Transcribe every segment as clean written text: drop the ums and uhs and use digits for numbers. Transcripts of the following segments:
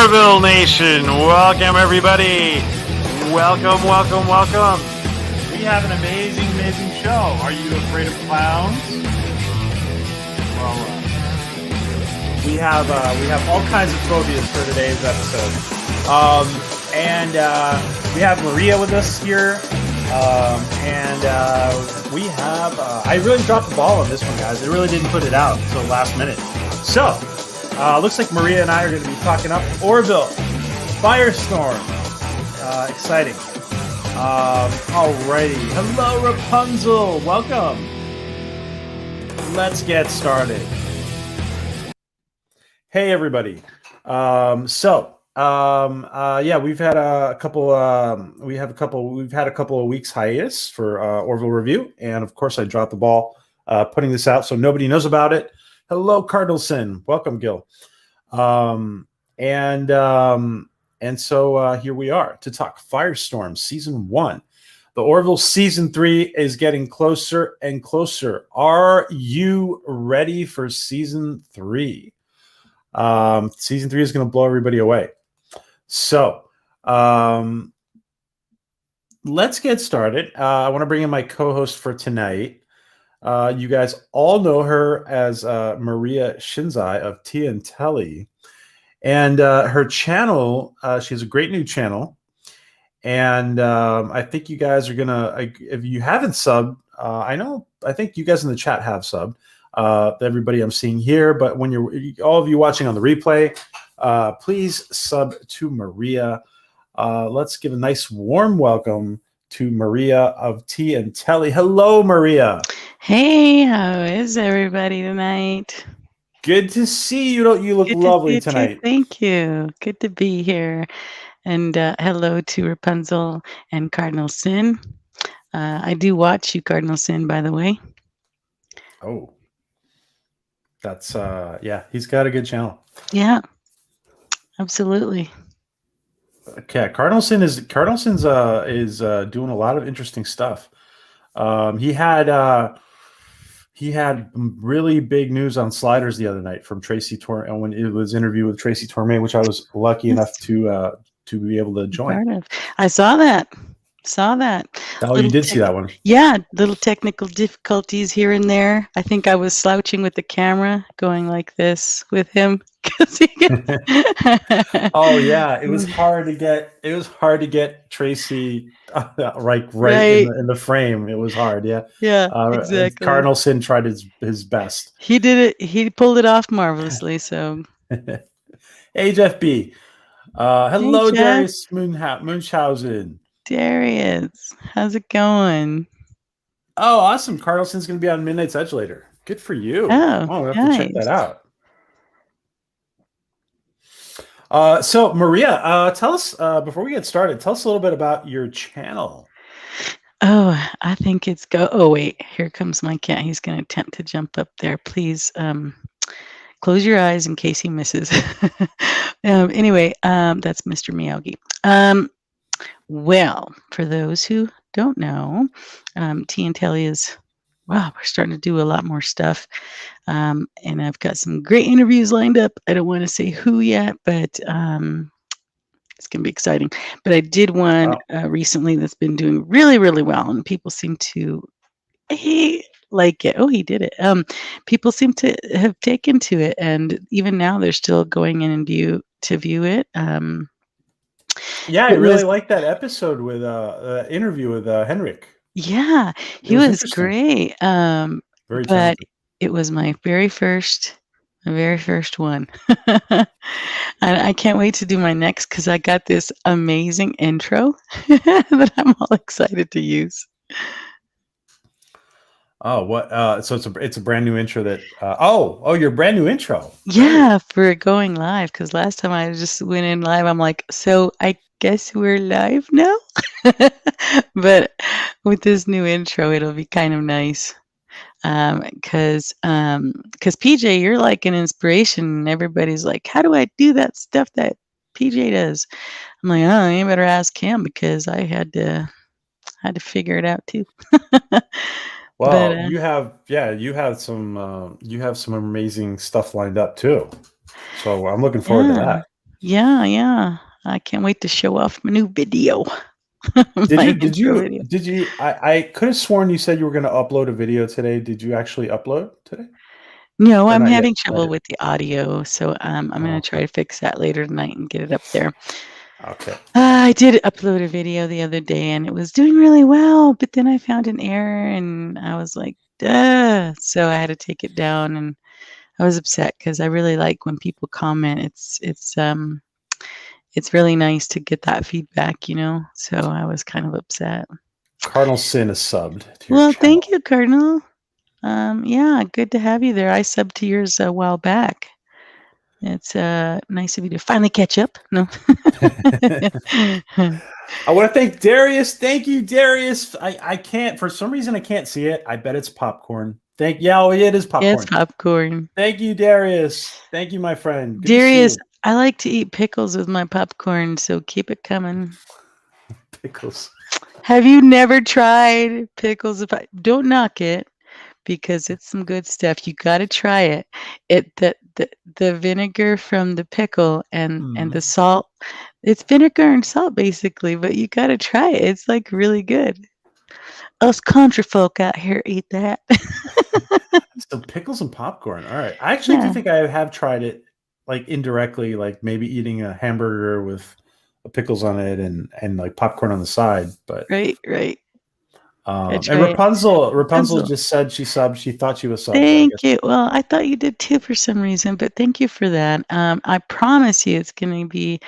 Orville Nation, welcome everybody. Welcome. We have an amazing show. Are you afraid of clowns? Well, we have all kinds of phobias for today's episode. And we have Maria with us here. We have, I really dropped the ball on this one, guys. I really didn't put it out until last minute. So, looks like Maria and I are going to be talking up Orville, FIRESTORM. Exciting. Alrighty. Hello, Rapunzel. Welcome. Let's get started. Hey, everybody. We've had a couple. We've had a couple of weeks hiatus for Orville review, and of course, I dropped the ball putting this out, so nobody knows about it. Hello, Cardinalson. Welcome, Gil. So here we are to talk FIRESTORM Season 1. The Orville Season 3 is getting closer and closer. Are you ready for Season 3? Season 3 is going to blow everybody away. So let's get started. I want to bring in my co-host for tonight. You guys all know her as Maria Shinzai of T Telly, and her channel. She has a great new channel, and I think you guys are gonna. If you haven't subbed, I think you guys in the chat have subbed. Everybody I'm seeing here, but when all of you watching on the replay, please sub to Maria. Let's give a nice warm welcome to Maria of T Telly. Hello, Maria. Hey, how is everybody tonight? Good to see you. You look lovely tonight. Thank you. Good to be here. And hello to Rapunzel and Cardinal Sin. I do watch you, Cardinal Sin, by the way. Oh, that's he's got a good channel. Yeah, absolutely. Okay, Cardinalson's is doing a lot of interesting stuff. He had really big news on sliders the other night from Tracy Torme when it was interviewed with Tracy Torme, which I was lucky enough to be able to join. I saw that. Oh, you did see that one? Yeah, little technical difficulties here and there. I think I was slouching with the camera, going like this with him. Oh yeah, it was hard to get Tracy right in the frame. It was hard. Yeah, exactly. Cardinalson tried his best. He did it. He pulled it off marvelously. So, hey Jeff B. Hello, hey, Darius Munchausen. Darius, how's it going? Oh, awesome! Cardinalson's going to be on Midnight's Edge later. Good for you. Oh, we have to check that out. So Maria, tell us before we get started. Tell us a little bit about your channel. Oh, I think it's go. Oh wait, here comes my cat. He's going to attempt to jump up there. Please close your eyes in case he misses. Anyway, that's Mr. Miyagi. Well, for those who don't know, T Telly is. Wow, we're starting to do a lot more stuff. And I've got some great interviews lined up. I don't want to say who yet, but it's going to be exciting. But I did one recently that's been doing really, really well, and people seem to like it. Oh, he did it. People seem to have taken to it, and even now they're still going in and view it. Yeah, I really liked that episode with the interview with Henrik. Yeah, he was great. But it was my very first one. And I can't wait to do my next because I got this amazing intro that I'm all excited to use. Oh, what? So it's a brand new intro that. Your brand new intro. Yeah, for going live because last time I just went in live, I'm like, so I guess we're live now. But with this new intro, it'll be kind of nice. Because PJ, you're like an inspiration, and everybody's like, how do I do that stuff that PJ does? I'm like, oh, you better ask him because I had to figure it out too. Well, but, you have some amazing stuff lined up too. So I'm looking forward to that. Yeah. I can't wait to show off my new video. Did My you? Did intro you? video. Did you? I could have sworn you said you were going to upload a video today. Did you actually upload today, No, or I'm not yet? having Not trouble yet. with the audio, so I'm Oh, gonna try to fix that later tonight and get it up there. okay. I did upload a video the other day and it was doing really well, but then I found an error and I was like, duh. So I had to take it down and I was upset because I really like when people comment. It's really nice to get that feedback, you know. So I was kind of upset. Cardinal Sin is subbed to your Well, thank channel. you, Cardinal. Yeah, good to have you there. I subbed to yours a while back. It's nice of you to finally catch up. No. I want to thank Darius. Thank you, Darius. I can't, for some reason I can't see it. I bet it's popcorn. Oh, yeah, it is Yeah, it's popcorn. popcorn. Thank you, Darius. Thank you, my friend. Good to see Darius, you. I like to eat pickles with my popcorn, so keep it coming. Pickles. Have you never tried pickles? Don't knock it because it's some good stuff. You got to try it. The vinegar from the pickle and the salt. It's vinegar and salt basically, but you got to try it. It's like really good. Us country folk out here eat that. So pickles and popcorn. All right. I actually do think I have tried it, like indirectly, like maybe eating a hamburger with pickles on it and like popcorn on the side. But Right. and Try it. Rapunzel just said she subbed. She thought she was subbed. Thank So you. Well, I thought you did too for some reason, but thank you for that. I promise you it's going to be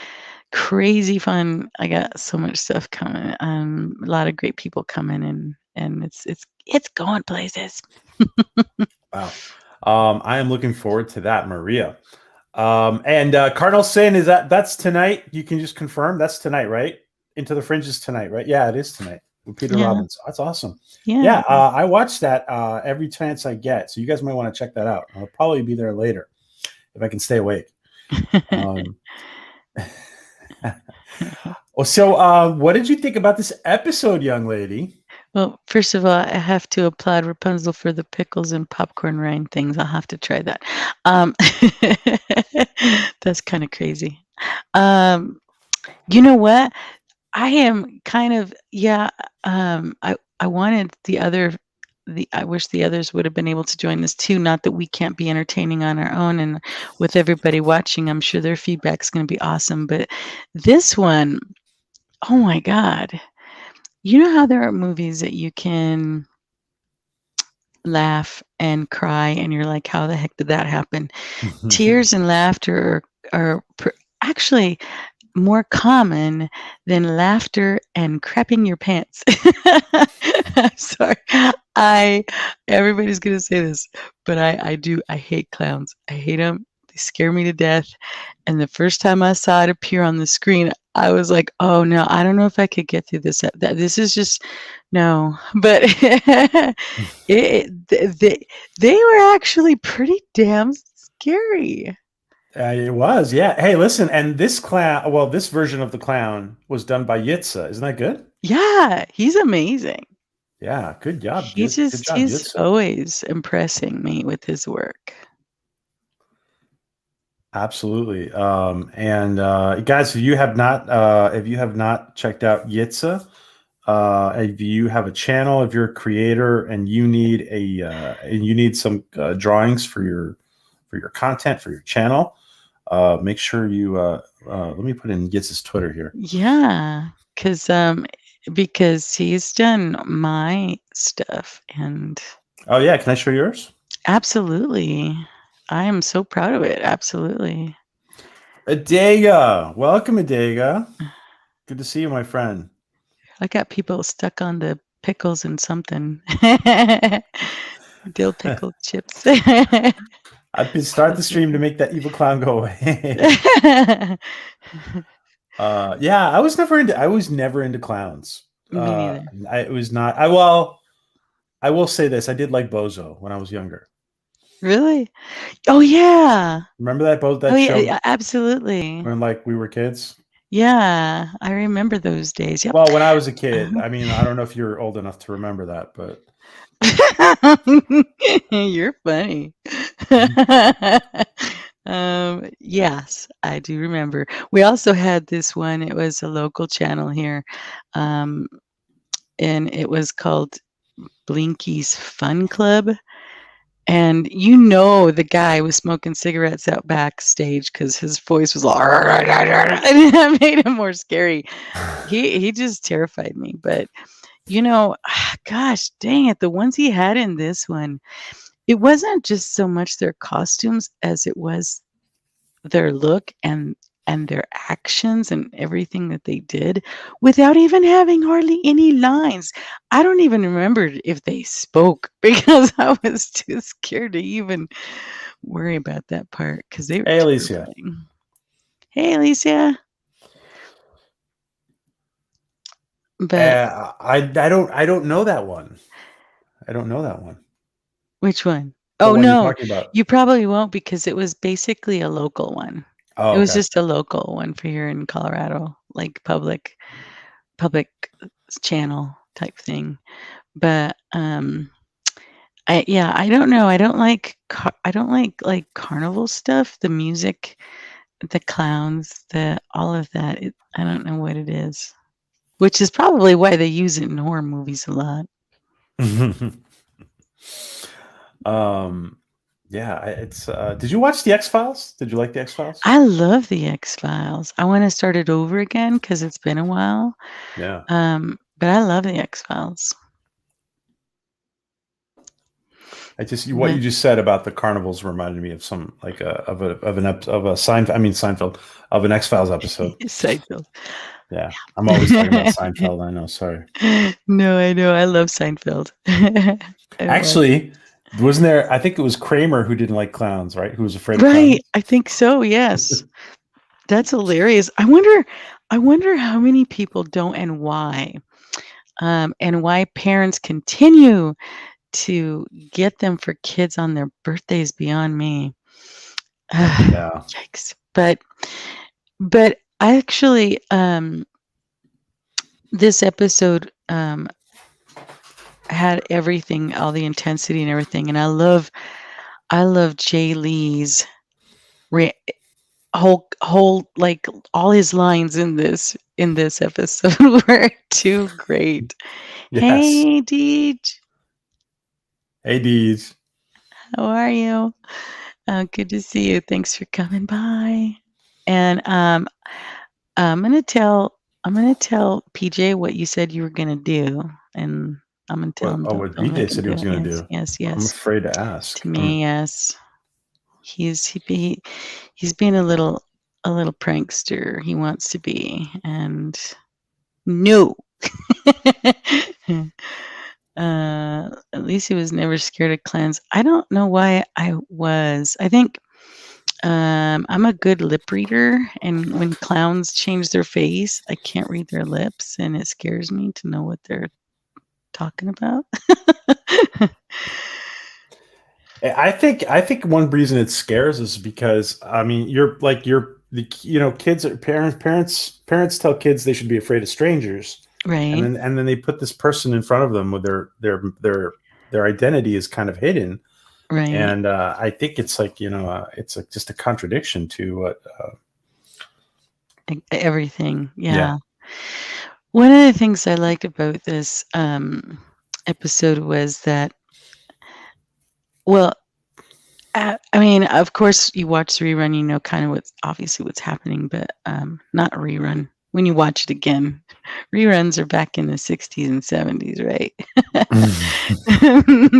crazy fun. I got so much stuff coming. A lot of great people coming and it's going places. wow. I am looking forward to that, Maria. And Cardinal Sin, that's tonight? You can just confirm that's tonight, right? Into the Fringe is tonight, right? Yeah, it is tonight with Peter Robbins. That's awesome. Yeah. I watch that every chance I get, so you guys might want to check that out. I'll probably be there later if I can stay awake. So what did you think about this episode, young lady? Well, first of all, I have to applaud Rapunzel for the pickles and popcorn rind things. I'll have to try that. That's kind of crazy. You know what? I am kind of I wanted I wish the others would have been able to join this too. Not that we can't be entertaining on our own, and with everybody watching, I'm sure their feedback's going to be awesome. But this one, oh my God. You know how there are movies that you can laugh and cry and you're like, how the heck did that happen? Tears and laughter are actually more common than laughter and crapping your pants. I'm sorry. Everybody's gonna say this, but I hate clowns. I hate them. They scare me to death. And the first time I saw it appear on the screen, I was like, oh no, I don't know if I could get through this. This is just no. But they were actually pretty damn scary. It was, yeah. Hey, listen, and this version of the clown was done by Yitza. Isn't that good? Yeah, he's amazing. Yeah, good job. He's Good job, Yitza. always impressing me with his work. Absolutely. And guys, if you have not checked out Yitza, if you have a channel, if you're a creator and you need some drawings for your content for your channel, make sure you let me put in Yitza's Twitter here. Yeah, because he's done my stuff and oh yeah, can I show yours? Absolutely. I am so proud of it. Absolutely. Adega. Welcome, Adega. Good to see you, my friend. I got people stuck on the pickles and something. Dill pickle chips. I've been start the stream to make that evil clown go away. Yeah, I was never into clowns. Me neither. It was not. I will say this: I did like Bozo when I was younger. Really? Oh yeah. Remember that show? Yeah, absolutely. When we were kids. Yeah, I remember those days. Yep. Well, when I was a kid, I mean, I don't know if you're old enough to remember that, but you're funny. Yes, I do remember. We also had this one. It was a local channel here, um, and it was called Blinky's Fun Club. And the guy was smoking cigarettes out backstage because his voice was all, and that made him more scary. He just terrified me. But gosh dang it, the ones he had in this one, it wasn't just so much their costumes as it was their look and their actions and everything that they did without even having hardly any lines. I don't even remember if they spoke because I was too scared to even worry about that part because they were Hey, Alicia. terrifying. Hey, Alicia. But I don't know that one. I don't know that one. which one? The Oh one you're no, talking about. you probably won't because it was basically a local one. Oh, It was okay. just a local one for here in Colorado, like public channel type thing. But I don't know. I don't like carnival stuff, the music, the clowns, the all of that. I don't know what it is, which is probably why they use it in horror movies a lot. Yeah, it's did you watch the X-Files? Did you like the X-Files? I love the X-Files. I want to start it over again because it's been a while. Yeah. But I love the X-Files. What you just said about the carnivals reminded me of some like of an Seinfeld of an X-Files episode. Seinfeld. Yeah, I'm always talking about Seinfeld. I know. Sorry. No, I know. I love Seinfeld. Actually, wasn't there? I think it was Kramer who didn't like clowns, right? Who was afraid of clowns. Right. I think so. Yes. That's hilarious. I wonder how many people don't and why. And why parents continue to get them for kids on their birthdays beyond me. Yeah. Yikes. But I actually this episode had everything, all the intensity and everything, and I love Jay Lee's whole like all his lines in this episode were too great. Yes. Hey, Deej. Hey, Deej. How are you? Good to see you. Thanks for coming by. And I'm gonna tell PJ what you said you were gonna do, and I'm gonna tell him. What PJ said he was gonna do? Yes. I'm afraid to ask. To me, yes. He's being a little prankster. He wants to be, and no. At least he was never scared of clowns. I don't know why I was. I think I'm a good lip reader, and when clowns change their face, I can't read their lips, and it scares me to know what they're talking about. I think one reason it scares is because I mean parents tell kids they should be afraid of strangers, right? And then they put this person in front of them with their identity is kind of hidden, right? And I think it's like it's like just a contradiction to what everything. Yeah. One of the things I liked about this episode was that, well, I mean, of course, you watch the rerun, you know kind of what's happening, but not a rerun. When you watch it again, reruns are back in the 60s and 70s, right?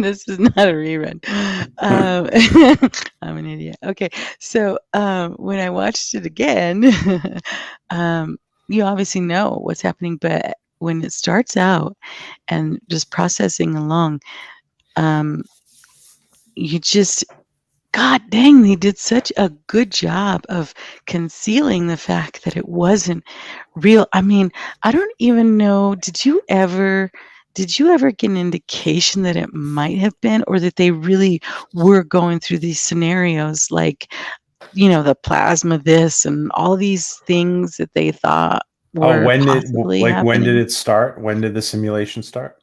This is not a rerun. I'm an idiot. Okay, so when I watched it again, you obviously know what's happening, but when it starts out and just processing along, you just, God dang, they did such a good job of concealing the fact that it wasn't real. I mean, I don't even know, did you ever get an indication that it might have been, or that they really were going through these scenarios like, the plasma this and all these things that they thought were possibly happening? When did it start? When did the simulation start?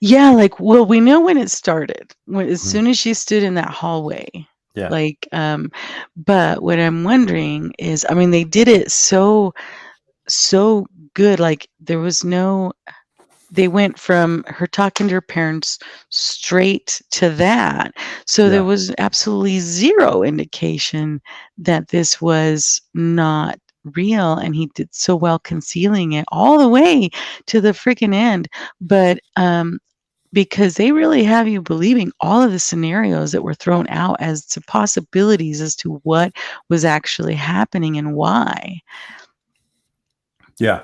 Yeah, we know when it started. As soon as she stood in that hallway. Yeah. Like, but what I'm wondering is, I mean, they did it so good. Like there was no, they went from her talking to her parents straight to that. So there Yeah. was absolutely zero indication that this was not real. And he did so well concealing it all the way to the freaking end. But because they really have you believing all of the scenarios that were thrown out as to possibilities as to what was actually happening and why. Yeah.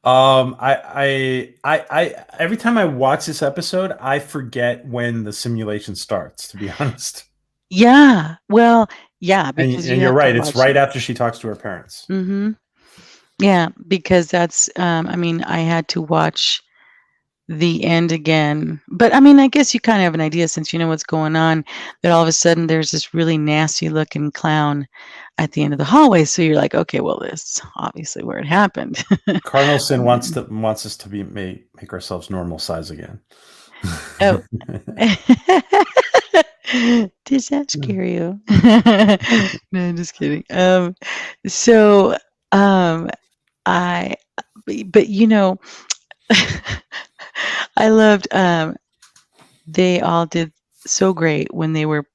Every time I watch this episode, I forget when the simulation starts, to be honest. Yeah. Well, yeah, because And you you're have to right. It's watch right it. after she talks to her parents. Mm-hmm. Yeah, because that's, I mean, I had to watch the end again. But I mean, I guess you kind of have an idea since you know what's going on, that all of a sudden there's this really nasty looking clown at the end of the hallway. So you're like, okay, well, this is obviously where it happened. Cardinal Sin wants us to be make ourselves normal size again. Oh. Does that scare you? No, I'm just kidding. So I but you know, I loved they all did so great when they were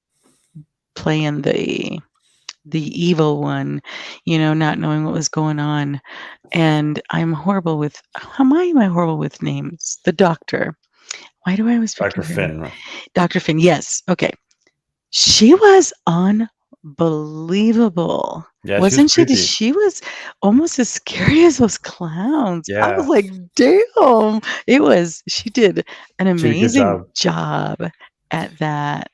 playing the evil one, you know, not knowing what was going on. And I'm horrible with, how am I horrible with names? The doctor. Why do I always Dr. forget her name? Finn. Dr. Finn. Yes. Okay. She was unbelievable. Yeah, she was Wasn't she? creepy. She was almost as scary as those clowns. I was Yeah. like, damn. She did an She did a good amazing job. job at that.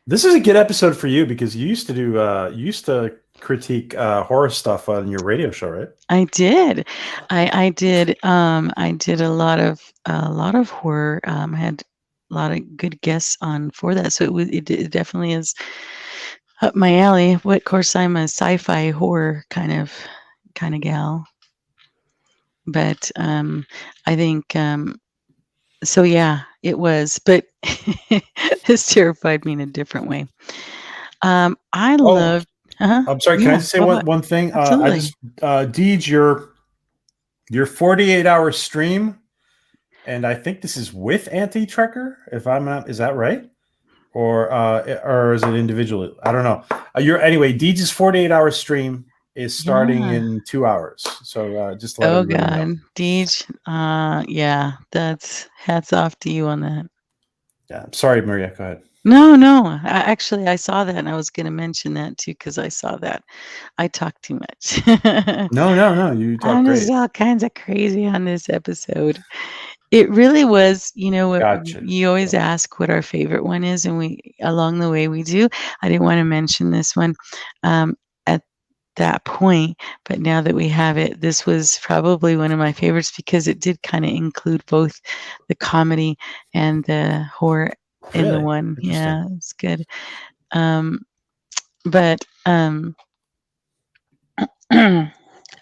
This is a good episode for you because you used to critique horror stuff on your radio show, right? I did. I did a lot of horror. I had a lot of good guests on for that. So it definitely is up my alley. What, of course, I'm a sci-fi horror kind of gal. But I think so. Yeah, it was. But this terrified me in a different way. I Oh, loved. I'm sorry. Can I Yeah. just say What? one thing? Absolutely. Deej, your 48-hour stream, and I think this is with Anti-Trekker. If I'm not, is that right? Or is it individually? I don't know. Anyway. Deej's 48-hour stream is starting Yeah. in 2 hours. So just to let Oh everybody know. God, Deej. Yeah, that's hats off to you on that. Yeah. Sorry, Maria. Go ahead. No. Actually, I saw that, and I was going to mention that too because I saw that. I talk too much. No. You talk I'm just great. all kinds of crazy on this episode. It really was, you know, what Gotcha. you always ask what our favorite one is, and we along the way we do. I didn't want to mention this one at that point, but now that we have it, this was probably one of my favorites because it did kind of include both the comedy and the horror in the Really one. interesting. Yeah, it's good. But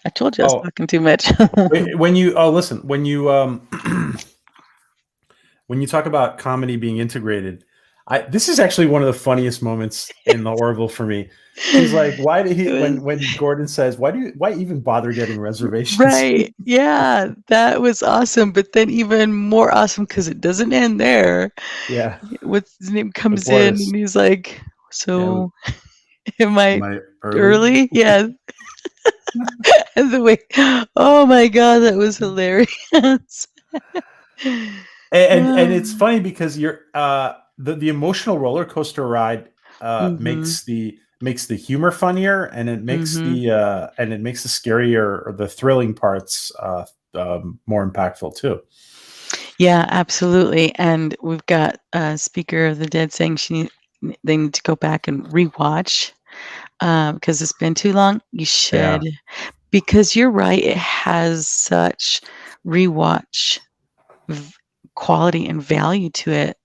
I told you I was Oh, talking too much. when you listen, when you when you talk about comedy being integrated, this is actually one of the funniest moments in the Orville for me. She's like, "Why did he?" It was When Gordon says, why even bother getting reservations?" right. Yeah, that was awesome. But then even more awesome because it doesn't end there. Yeah, What's his name with comes in Boris. and he's like, Yeah, "So am I am I early? early?" Yeah. And the way, oh my God, that was hilarious. And it's funny because you're the emotional roller coaster ride Mm-hmm. makes the humor funnier, and it makes Mm-hmm. the scarier or the thrilling parts more impactful too. Yeah, absolutely. And we've got Speaker of the Dead saying they need to go back and rewatch because it's been too long. You Yeah, should, because you're right. It has such rewatch v- quality and value to it.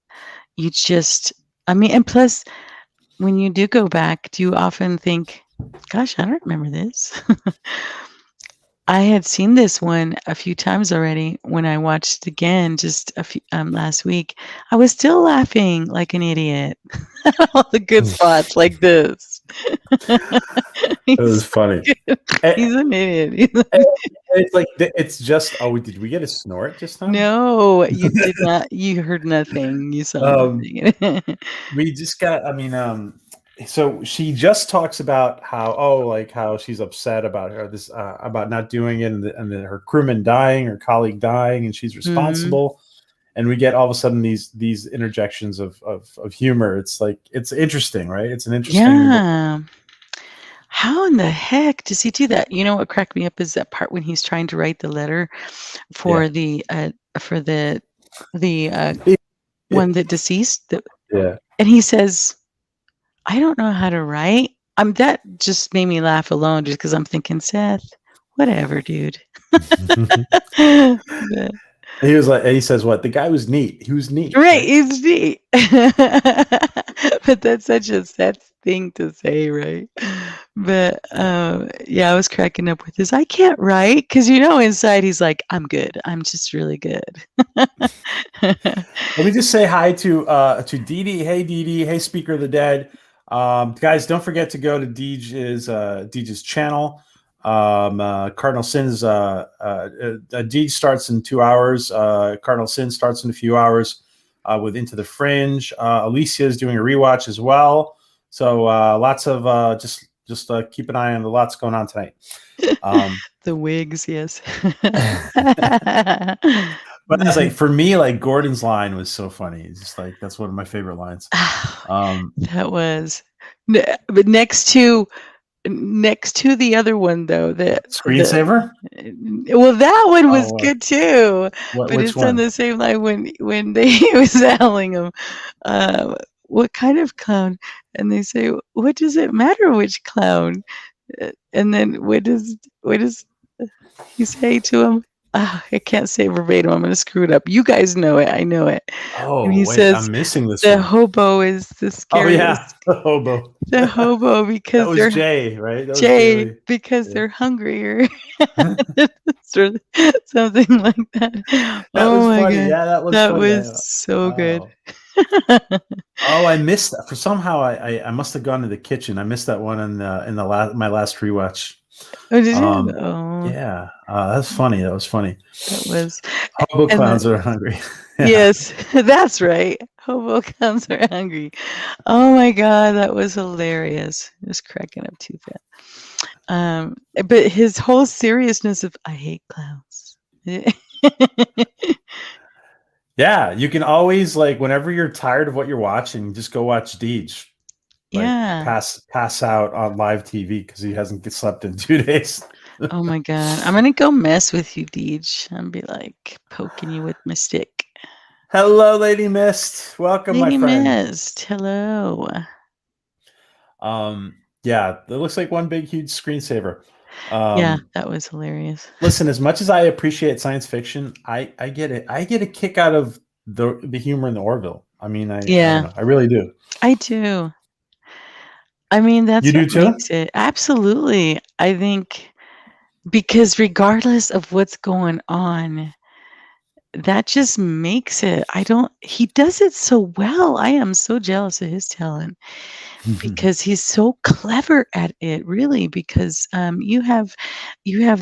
You just, I mean, and plus, when you do go back, do you often think, gosh, I don't remember this? I had seen this one a few times already. When I watched it again just a few last week, I was still laughing like an idiot. All the good spots like this. It was He's funny. And he's an idiot. it's like it's just. Oh, did we get a snort just now? No, you did not. You heard nothing. You saw nothing. We just got. I mean, so she just talks about how like how she's upset about about not doing it, and her crewman dying, her colleague dying, and she's responsible. And we get all of a sudden these interjections of humor. It's like it's interesting, right? It's an interesting. Yeah. How in the heck does he do that? You know what cracked me up is that part when he's trying to write the letter for Yeah. the Yeah. one that deceased. Yeah. And he says, I don't know how to write. That just made me laugh alone just because I'm thinking, Seth, whatever, dude. But- He was like, he says, "What? The guy was neat. He was neat, right, it's neat. But that's such a Seth thing to say, right? But yeah, I was cracking up with this. I can't write because inside he's like, I'm good. I'm just really good. Let me just say hi to Dee Dee. Hey Dee Dee. Hey Speaker of the Dead. Guys, don't forget to go to Deej's channel. Cardinal Sins. Deej starts in 2 hours. Cardinal Sin starts in a few hours with Into the Fringe. Alicia is doing a rewatch as well. So lots of just keep an eye on the lots going on tonight. The wigs, yes. But it's like for me, like Gordon's line was so funny. It's just like that's one of my favorite lines. That was, but next to the other one though, Screensaver. Well, that one was good too. But which it's one? on the same line when they was telling him, what kind of clown? And they say, what does it matter which clown? And then what does he say to him? I can't say verbatim. I'm going to screw it up. You guys know it. I know it. Oh, and he wait, says, I'm missing this the one. hobo is the scariest. Oh, yeah, the hobo. The hobo because that was they're Jay, right? That was Jay because they're hungrier. Something like that. That Oh was my funny. God. Yeah, that was That funny. was so good. Oh, I missed that. For somehow I must have gone to the kitchen. I missed that one in my last rewatch. Oh, did you? Oh. Yeah, that's funny. That was funny. That was. Hobo clowns are hungry. Yeah. Yes, that's right. Hobo clowns are hungry. Oh my God, that was hilarious. Just cracking up too fast. But his whole seriousness of I hate clowns. Yeah, you can always like whenever you're tired of what you're watching, just go watch Deej. Like, yeah. Pass out on live TV because he hasn't slept in 2 days. Oh my God, I'm gonna go mess with you, Deej. I'm be like poking you with my stick. Hello, Lady Mist. Welcome, Lady my friend. Mist, hello. Yeah, it looks like one big, huge screensaver. Yeah, that was hilarious. Listen, as much as I appreciate science fiction, I get it. I get a kick out of the humor in the Orville. I mean, I don't know. I really do. I do. I mean, that's You do what too? makes it. Absolutely. I think because regardless of what's going on, that just makes it. He does it so well. I am so jealous of his talent because he's so clever at it, really, because you have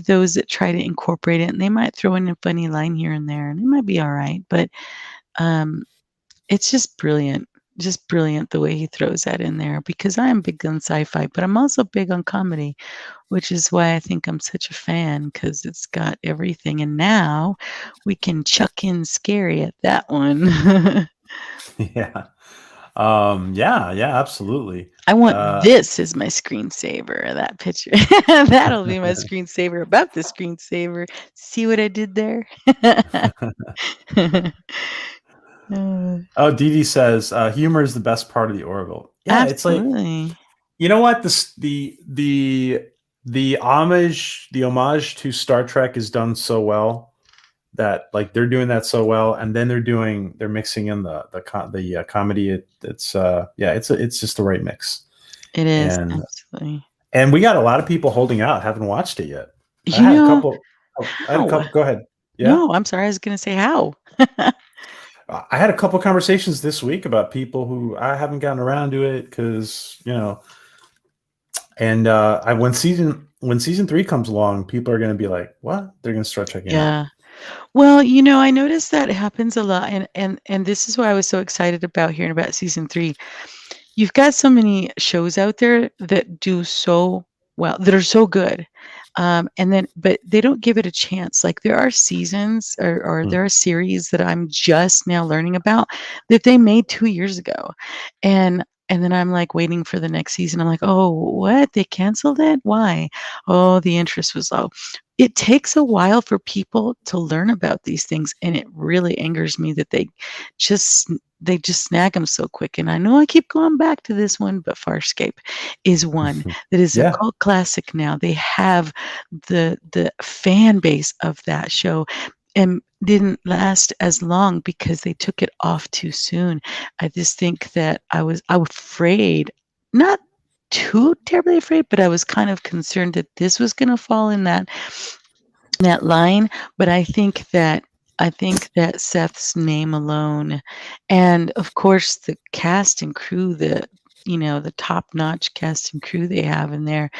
those that try to incorporate it and they might throw in a funny line here and there and it might be all right, but it's just brilliant. Just brilliant the way he throws that in there because I am big on sci-fi, but I'm also big on comedy, which is why I think I'm such a fan because it's got everything. And now we can chuck in scary at that one. Yeah. Yeah, absolutely. I want this as my screensaver, that picture. That'll be my screensaver about the screensaver. See what I did there? Oh, Dee Dee says humor is the best part of the Orville. Yeah, absolutely. It's like, you know what? The homage to Star Trek is done so well that like they're doing that so well, and then they're mixing in the comedy. It's just the right mix. It is, absolutely. And we got a lot of people holding out, haven't watched it yet. I You had a know couple. I had a how? couple. Go ahead. Yeah. No, I'm sorry. I was going to say how. I had a couple conversations this week about people who I haven't gotten around to it because and when season 3 comes along, people are going to be like, "What?" They're going to start checking it out. Yeah. Well, I noticed that happens a lot, and this is why I was so excited about hearing about season 3. You've got so many shows out there that do so well, that are so good, but they don't give it a chance. Like, there are seasons or Hmm. there are series that I'm just now learning about that they made 2 years ago, and then I'm, like, waiting for the next season. I'm like, "Oh, what? They canceled it? Why?" "Oh, the interest was low." It takes a while for people to learn about these things, and it really angers me that just they just snag them so quick. And I know I keep going back to this one, but Farscape is one that is a Yeah, cult classic now. They have the fan base of that show and didn't last as long because they took it off too soon. I just think that I was afraid, not too terribly afraid, but I was kind of concerned that this was going to fall in that line. But I think that Seth's name alone, and of course the cast and crew, the top-notch cast and crew they have in there,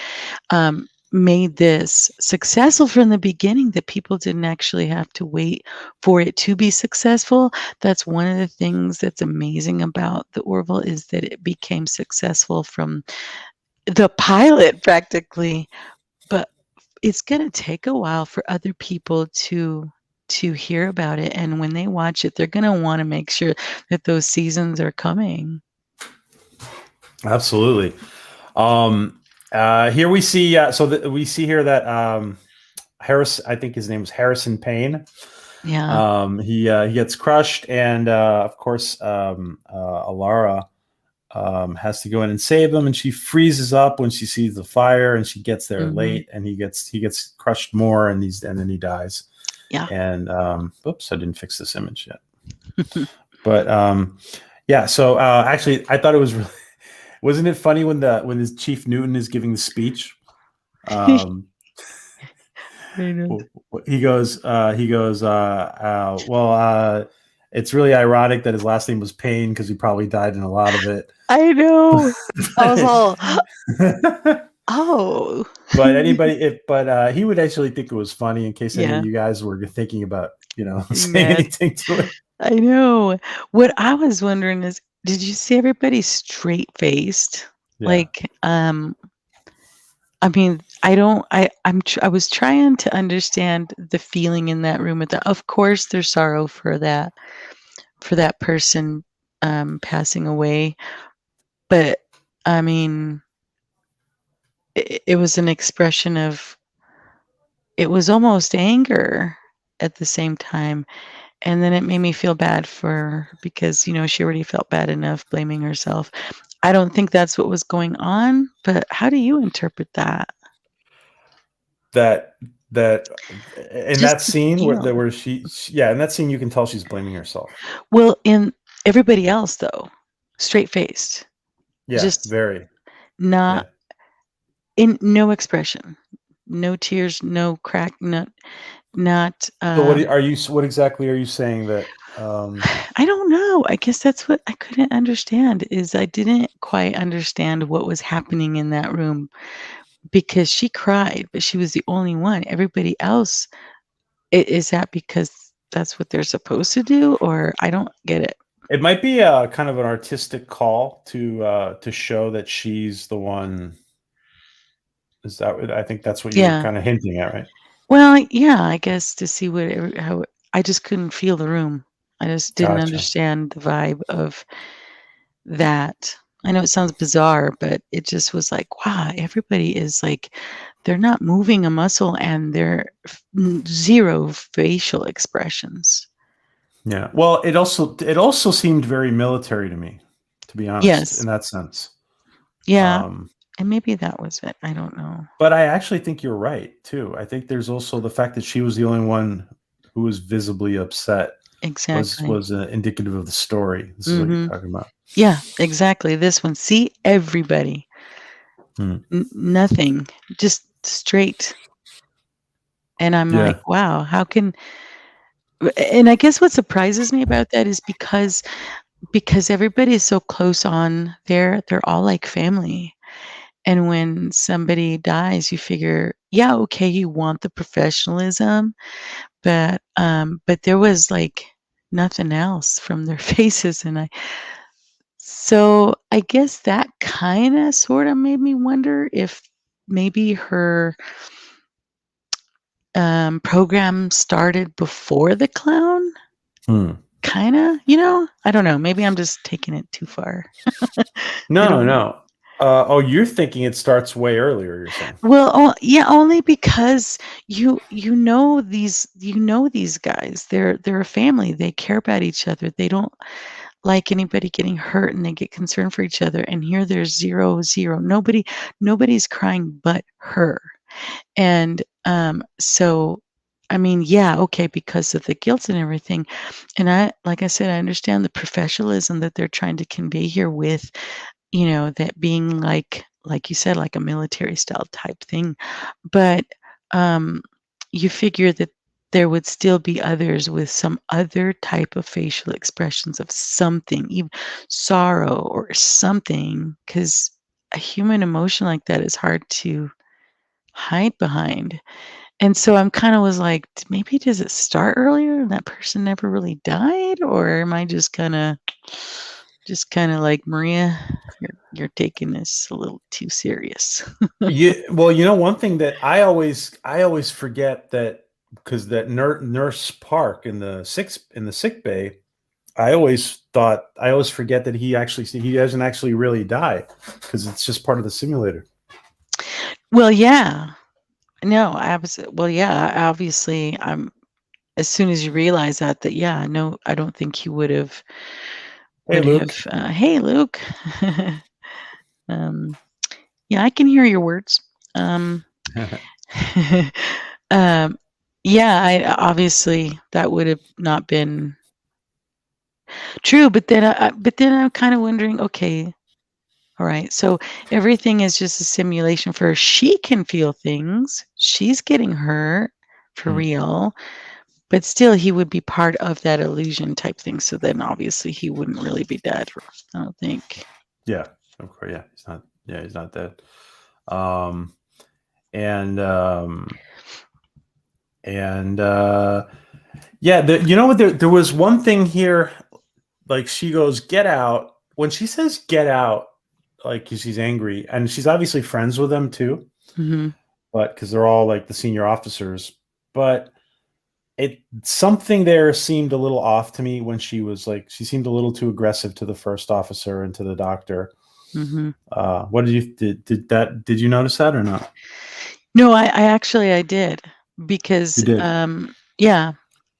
made this successful from the beginning, that people didn't actually have to wait for it to be successful. That's one of the things that's amazing about the Orville, is that it became successful from the pilot practically. But it's gonna take a while for other people to hear about it, and when they watch it, they're gonna wanna make sure that those seasons are coming. absolutely. Here we see. We see here that Harris. I think his name was Harrison Payne. Yeah. He gets crushed, and of course, Alara has to go in and save him, and she freezes up when she sees the fire, and she gets there Mhm. late, and he gets crushed more, and then he dies. Yeah. And oops, I didn't fix this image yet. But yeah, so actually, I thought it was really, wasn't it funny when his Chief Newton is giving the speech? Um, I know. well, it's really ironic that his last name was Payne because he probably died in a lot of it. I know. I was but, all, "Oh." he would actually think it was funny in case any of Yeah. you guys were thinking about Being saying mad. anything to it. I know. What I was wondering is, did you see everybody straight-faced? Yeah. Like, I mean, I don't I was trying to understand the feeling in that room. Of course, there's sorrow for that person, passing away, but, I mean, it was an expression of, it was almost anger at the same time, and then it made me feel bad for her because, she already felt bad enough blaming herself. I don't think that's what was going on, but how do you interpret that? that that in Just that the scene feel. where yeah, in that scene you can tell she's blaming herself. Well, in everybody else, though, straight-faced, Yeah, just very. not Yeah. in no expression, no tears, no crack, not, So what exactly are you saying that I don't know. I guess that's what I couldn't understand, is I didn't quite understand what was happening in that room, because she cried, but she was the only one. Everybody else, is that because that's what they're supposed to do, or I don't get it. it might be a kind of an artistic call to show that she's the one. Is that I think that's what you were Yeah. kind of hinting at, right? Well, yeah, I guess to see how I just couldn't feel the room. I just didn't Gotcha. understand the vibe of that. I know it sounds bizarre, but it just was like, wow, everybody is like, they're not moving a muscle, and they're zero facial expressions. Yeah. Well, it also seemed very military to me, to be honest, in Yes. that sense. Yeah. Um, And maybe that was it. I don't know. but I actually think you're right too. I think there's also the fact that she was the only one who was visibly upset Exactly. was indicative of the story. This is what you're Mhm. talking about. Yeah, exactly. This one. See, everybody. Hmm. Nothing. Just straight. And I'm Yeah. like, wow, how can and I guess what surprises me about that is because everybody is so close on there, they're all like family. And when somebody dies, you figure, yeah, okay, you want the professionalism, but there was like nothing else from their faces. So I guess that kind of sort of made me wonder if maybe her program started before the clown. Hmm. Kind of, I don't know. Maybe I'm just taking it too far. I No, don't know. no. Oh, you're thinking it starts way earlier, you're saying. Well, yeah, only because you know these guys. They're a family. They care about each other. They don't like anybody getting hurt, and they get concerned for each other. And here there's 0, 0. Nobody's crying but her. And so I mean, yeah, okay, because of the guilt and everything. And like I said, I understand the professionalism that they're trying to convey here with, that being like you said, like a military style type thing. But um, you figure that there would still be others with some other type of facial expressions of something, even sorrow or something, because a human emotion like that is hard to hide behind. And so I'm kind of was like, maybe does it start earlier and that person never really died, or am I just kind of like, Maria, you're taking this a little too serious. Well, one thing that I always forget that because that nurse Park in the sick bay, I always forget that he doesn't actually really die because it's just part of the simulator. Well, yeah. No, well, yeah, obviously, as soon as you realize that, yeah, no, I don't think he would have Hey, Luke. hey, Luke. um, yeah, I can hear your words. Um, um, yeah, obviously that would have not been true, but then I'm kind of wondering, okay, all right, so everything is just a simulation for her. She can feel things. She's getting hurt for Hmm. real. But still, he would be part of that illusion type thing. So then, obviously, he wouldn't really be dead. I don't think. Yeah, of course. Yeah, he's not. Yeah, he's not dead. Um, and and yeah, you know what? There was one thing here. Like she goes, "Get out." When she says "get out," like 'cause she's angry, and she's obviously friends with them too, Hmm. but because they're all like the senior officers. But something there seemed a little off to me when she seemed a little too aggressive to the first officer and to the doctor. Hmm. What did you notice that or not? No, I did You because did. yeah,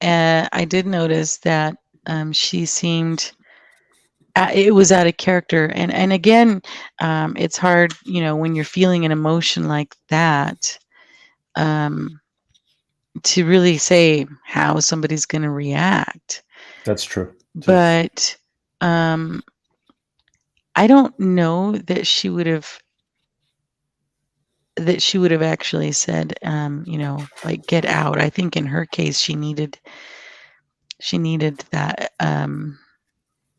I did notice that she seemed. It was out of character, and again, it's hard, when you're feeling an emotion like that, um, to really say how somebody's going to react. That's true too. But um, I don't know that she would have actually said, like, get out. I think in her case, she needed that,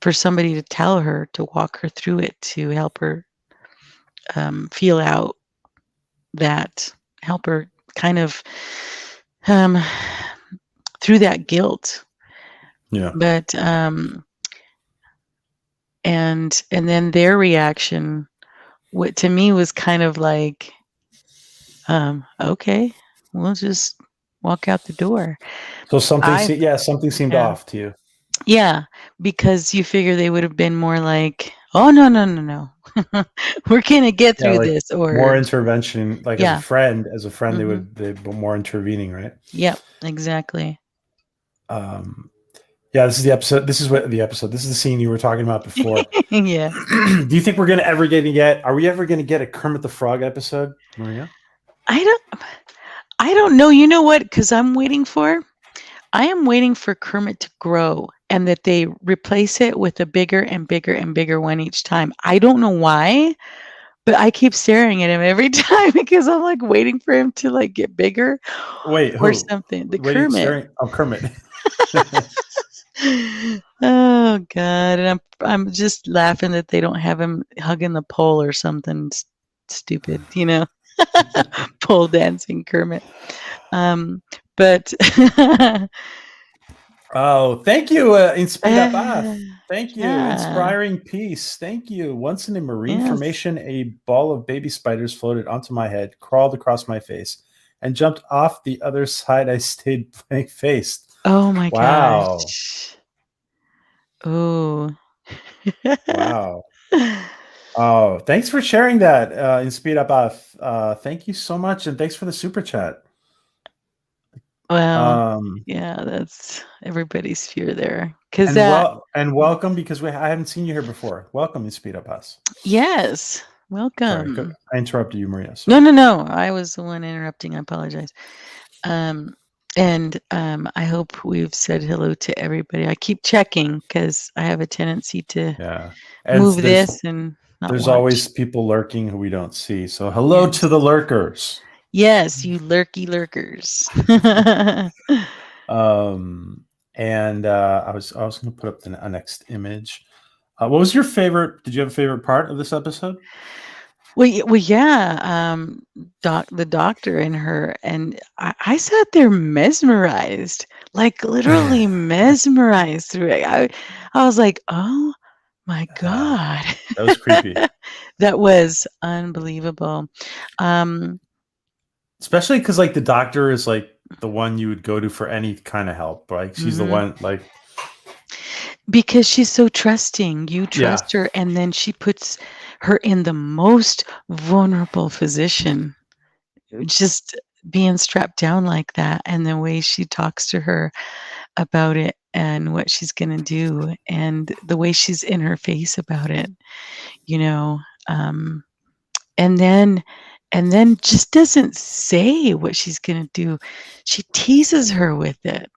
for somebody to tell her, to walk her through it, to help her feel out that, help her kind of um, through that guilt. Yeah. But and then their reaction, what to me was kind of like, okay, we'll just walk out the door. So I something seemed Yeah. off to you. Yeah, because you figure they would have been more like, "Oh, no, no, no, no. We're gonna get Yeah, through like this," or more intervention. Like yeah. as a friend, Mhm. they'd be more intervening, right? Yep, exactly. Um, yeah, this is the episode. This is what the episode. This is the scene you were talking about before. Yeah. Do you think we're gonna ever get to get? Are we ever gonna get a Kermit the Frog episode, Maria? I don't I don't know, you know what? Because I am waiting for Kermit to grow and that they replace it with a bigger and bigger and bigger one each time. I don't know why, But I keep staring at him every time because I'm like waiting for him to like get bigger Wait, or who? something. The Wait, Kermit. staring. Oh, Kermit. Oh God. And I'm just laughing that they don't have him hugging the pole or something stupid, pole dancing Kermit. But Oh, thank you, Inspira Paz. Thank you. yeah. Inspiring peace. Thank you. Once in a marine Yes. formation, a ball of baby spiders floated onto my head, crawled across my face, and jumped off the other side. I stayed blank faced. Oh my Wow. gosh. Oh. Wow. Oh, thanks for sharing that, Inspira Paz. Thank you so much. And thanks for the super chat. Well, Um, yeah, that's everybody's fear there. Cause and welcome because I haven't seen you here before. Welcome, Inspira Paz. yes, Sorry, welcome. I interrupted you, Maria. No, Sorry. no, no. I was the one interrupting. I apologize. Um, and I hope we've said hello to everybody. I keep checking because I have a tendency to Yeah. And move this and not there's watch. always people lurking who we don't see. So hello Yes. to the lurkers. Yes, you lurky lurkers. Um, and I was going to put up the next image. What was your favorite? Did you have a favorite part of this episode? Well, yeah. The doctor and her, and I sat there mesmerized, like literally mesmerized through it. I was like, oh my God. That was creepy. That was unbelievable. Especially because like the doctor is like the one you would go to for any kind of help. Like she's the one like Because she's so trusting. You yeah. trust her, and then she puts her in the most vulnerable position, just being strapped down like that, and the way she talks to her about it and what she's gonna do, and the way she's in her face about it, you know. Um, and then just doesn't say what she's gonna do. She teases her with it,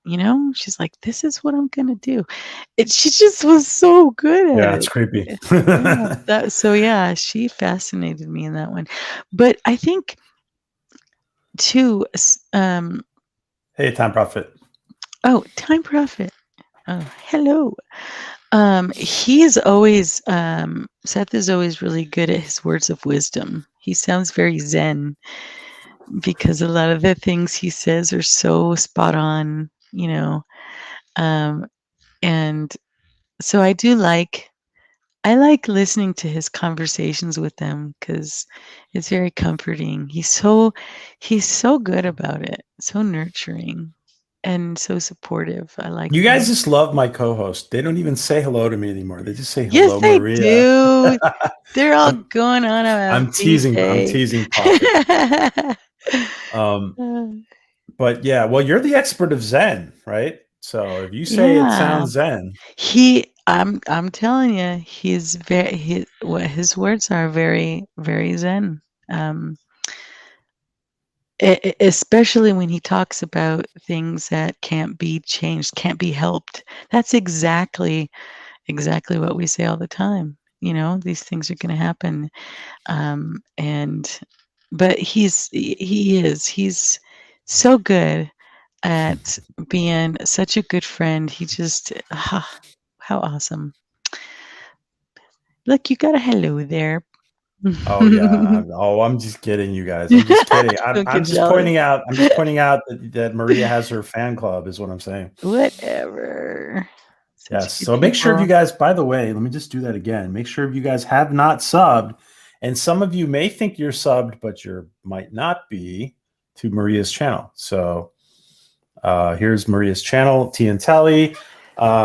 She's like, "This is what I'm gonna do." She just was so good at Yeah, it. it's creepy. Yeah, yeah, she fascinated me in that one. But I think too, Hey, Time Prophet. oh, Time Prophet. Oh, hello. He's always Seth is always really good at his words of wisdom. He sounds very zen because a lot of the things he says are so spot on. Um, and so I like listening to his conversations with them because it's very comforting. He's so good about it, so nurturing and so supportive. I like You that. guys just love my co-host. They don't even say hello to me anymore. They just say Yes, hello, they Maria. do. They're all I'm, going on about I'm teasing. I'm TK. teasing Prophet. But yeah, well, you're the expert of Zen, right? So if you say it Yeah. sounds Zen, I'm telling you, what his words are very, very zen. Um, especially when he talks about things that can't be changed, can't be helped. That's exactly what we say all the time. These things are going to happen. And but he's so good at being such a good friend. He just how awesome. Look, you got a hello there. oh yeah. I'm just kidding, you guys. I'm just kidding. Don't I'm get just jealous. pointing out. I'm just pointing out that Maria has her fan club. Is what I'm saying. Whatever. Such Yes. good So make sure if people. you guys. By the way, let me just do that again. Make sure if you guys have not subbed, and some of you may think you're subbed, but you might not be to Maria's channel. So here's Maria's channel, T Telly.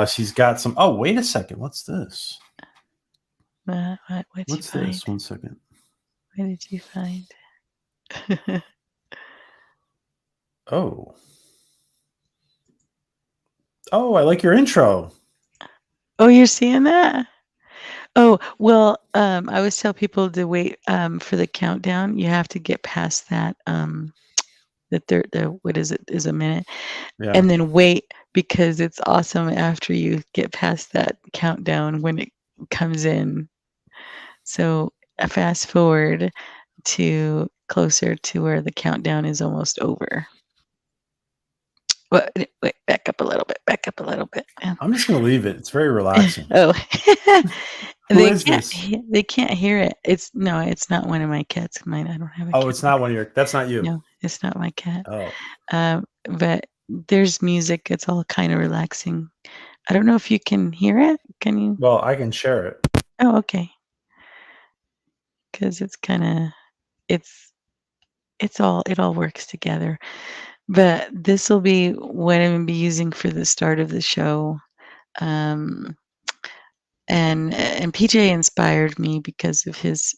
She's got some. Oh, wait a second. What's this? What'd you What's find? this? 1 second. What did you find? Oh. Oh, I like your intro. Oh, you're seeing that? Oh, well, I always tell people to wait for the countdown. You have to get past that the what is it is a minute, Yeah. and then wait because it's awesome after you get past that countdown when it comes in. So fast forward to closer to where the countdown is almost over. Wait, back up a little bit. Back up a little bit. I'm just gonna leave it. It's very relaxing. Oh, Who is this? they can't hear it. It's not one of my cats. Mine. I don't have a Oh, cat. it's not one of your. That's not you. No, it's not my cat. Oh, But there's music. It's all kind of relaxing. I don't know if you can hear it. Can you? well, I can share it. Oh, okay. Because it's kind of it all works together. But this will be what I'm gonna be using for the start of the show. And PJ inspired me because of his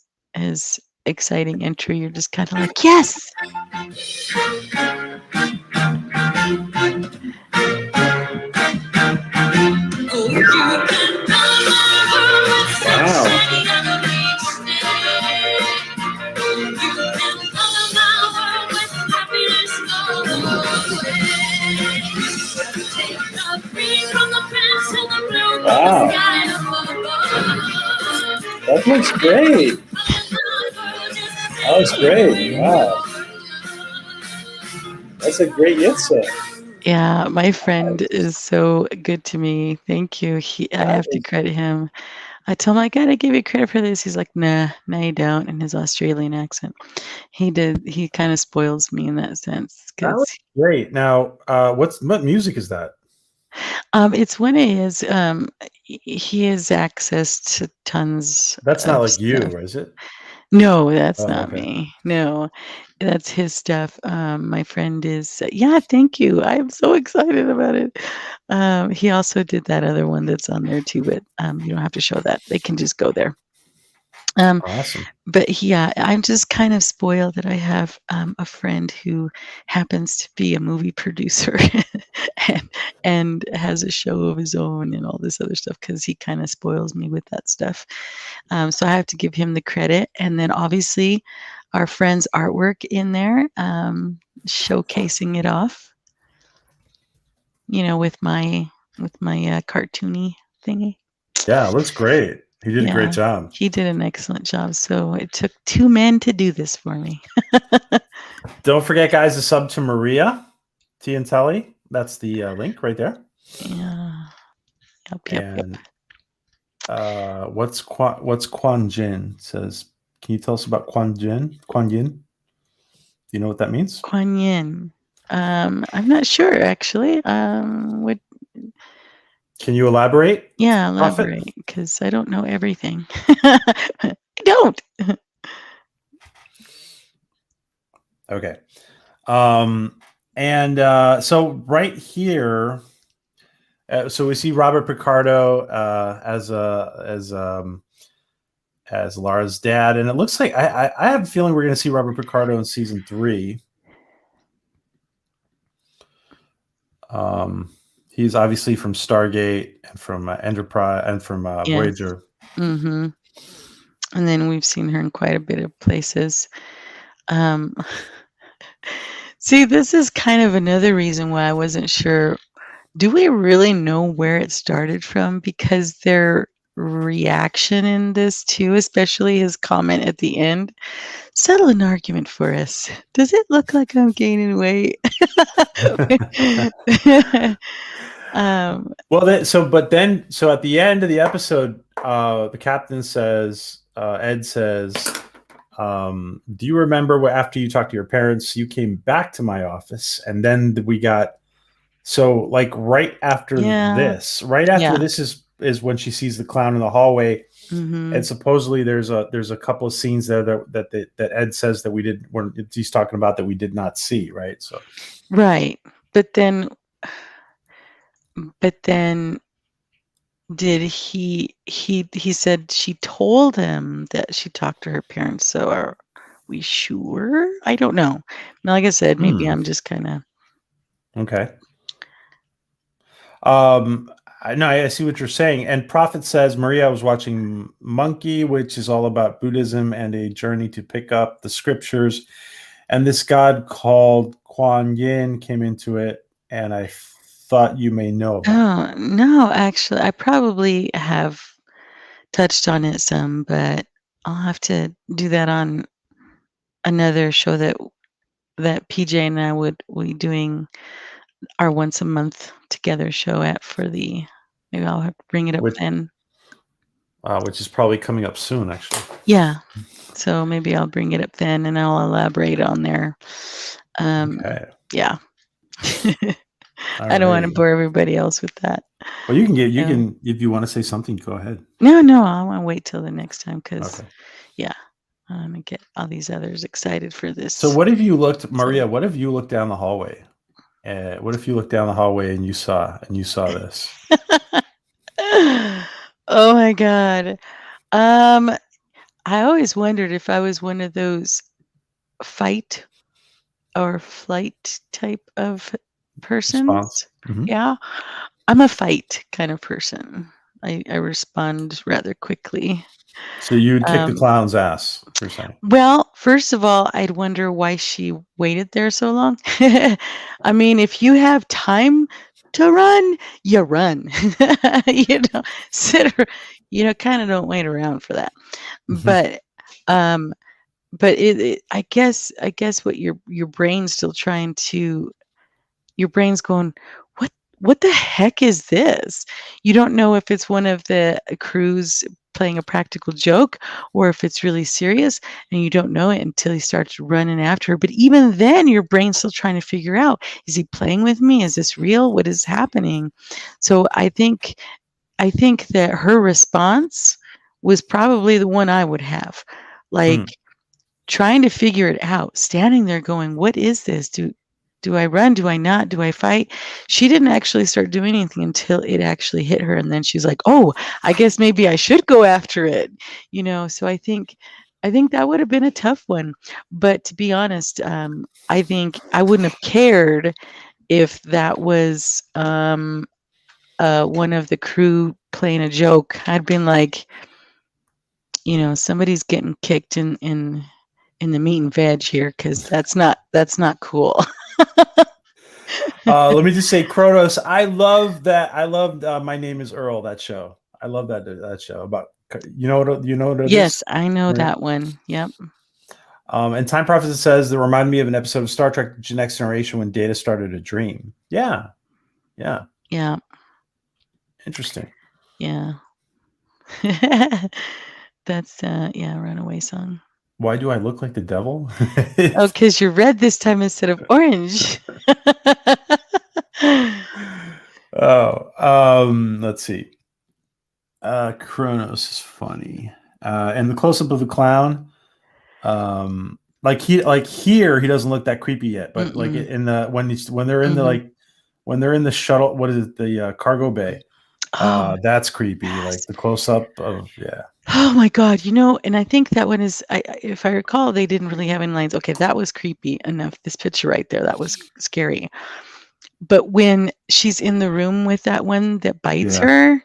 exciting entry. You're just kind of like, yes. Wow. That looks great. That was great. Wow. That's a great Yitza. Yeah, my friend is so good to me. Thank you. I have to credit him. I told him, I gotta give you credit for this. He's like, nah, you don't, in his Australian accent. He kind of spoils me in that sense. That was great. Now, what music is that? It's when he has access to tons. That's not of like you, stuff. is it? No, that's not okay. me. No, that's his stuff. My friend is, yeah, thank you. I'm so excited about it. He also did that other one that's on there too, but you don't have to show that. They can just go there. Awesome. But yeah, I'm just kind of spoiled that I have a friend who happens to be a movie producer and has a show of his own and all this other stuff because he kind of spoils me with that stuff. So I have to give him the credit. And then obviously our friend's artwork in there, showcasing it off, with my cartoony thingy. Yeah, it looks great. He did a great job. He did an excellent job. So it took 2 men to do this for me. Don't forget, guys, to sub to Maria, T Telly. That's the link right there. Yeah. Yep. What's Quan Jin? It says, can you tell us about Quan Yin? Do you know what that means? Quan Yin. I'm not sure actually. What? Can you elaborate? Yeah, elaborate, because I don't know everything. I don't. Okay. So right here, so we see Robert Piccardo as Lara's dad, and it looks like I have a feeling we're going to see Robert Piccardo in season 3. He's obviously from Stargate and from Enterprise and from Voyager. Mm-hmm. And then we've seen her in quite a bit of places. See, this is kind of another reason why I wasn't sure. Do we really know where it started from? Because their reaction in this too, especially his comment at the end, settle an argument for us. Does it look like I'm gaining weight? So at the end of the episode, the captain says, Ed says, do you remember after you talked to your parents, you came back to my office, and then we got, so like right after this is when she sees the clown in the hallway. Mm-hmm. And supposedly there's a couple of scenes there that Ed says that we did, when he's talking about, that we did not see, right? So right, but then did he said she told him that she talked to her parents, so are we sure? I don't know. Like I said, maybe I'm just kind of okay. I see what you're saying. And Prophet says, Maria was watching Monkey, which is all about Buddhism and a journey to pick up the scriptures. And this god called Kuan Yin came into it, and I thought you may know about it. No, actually, I probably have touched on it some, but I'll have to do that on another show that PJ and I would be doing our once a month together show at for the. Maybe I'll have to bring it up then. Which is probably coming up soon, actually. Yeah. So maybe I'll bring it up then, and I'll elaborate on there. Okay. Yeah. I don't want to bore everybody else with that. Well, you can if you want to say something, go ahead. No, I want to wait till the next time because, yeah, I'm gonna get all these others excited for this. So, what if you looked, Maria? What if you looked down the hallway? What if you looked down the hallway and you saw this? Oh my God. I always wondered if I was one of those fight or flight type of persons. Mm-hmm. Yeah. I'm a fight kind of person. I respond rather quickly. So you'd kick the clown's ass, you're saying? Well, first of all, I'd wonder why she waited there so long. I mean, if you have time to run, you run. You know, kind of don't wait around for that. Mm-hmm. But I guess what your brain's still trying to, your brain's going, what the heck is this? You don't know if it's one of the crews playing a practical joke or if it's really serious, and you don't know it until he starts running after her. But even then, your brain's still trying to figure out, is he playing with me? Is this real? What is happening? So I think that her response was probably the one I would have, like trying to figure it out, standing there going, what is this? Do I run? Do I not? Do I fight? She didn't actually start doing anything until it actually hit her. And then she's like, oh, I guess maybe I should go after it. So I think that would have been a tough one. But to be honest, I think I wouldn't have cared if that was one of the crew playing a joke. I'd been like, somebody's getting kicked in the meat and veg here, because that's not cool. Let me just say, Kronos, I love that. I loved My Name is Earl, that show. I love that show about, you know what it yes, is? I know that one. Yep. And Time Prophecy says that reminded me of an episode of Star Trek Next Generation when Data started to dream. Yeah. Interesting. Yeah. That's Runaway Song. Why do I look like the devil? Oh, because you're red this time instead of orange. Let's see. Kronos is funny. And the close-up of the clown, like here he doesn't look that creepy yet, but like in the when they're in the when they're in the shuttle, what is it, the cargo bay? That's creepy. Yes. Like the close-up of Oh my God, and I think that one is, if I recall, they didn't really have any lines. Okay, that was creepy enough. This picture right there, that was scary. But when she's in the room with that one that bites her,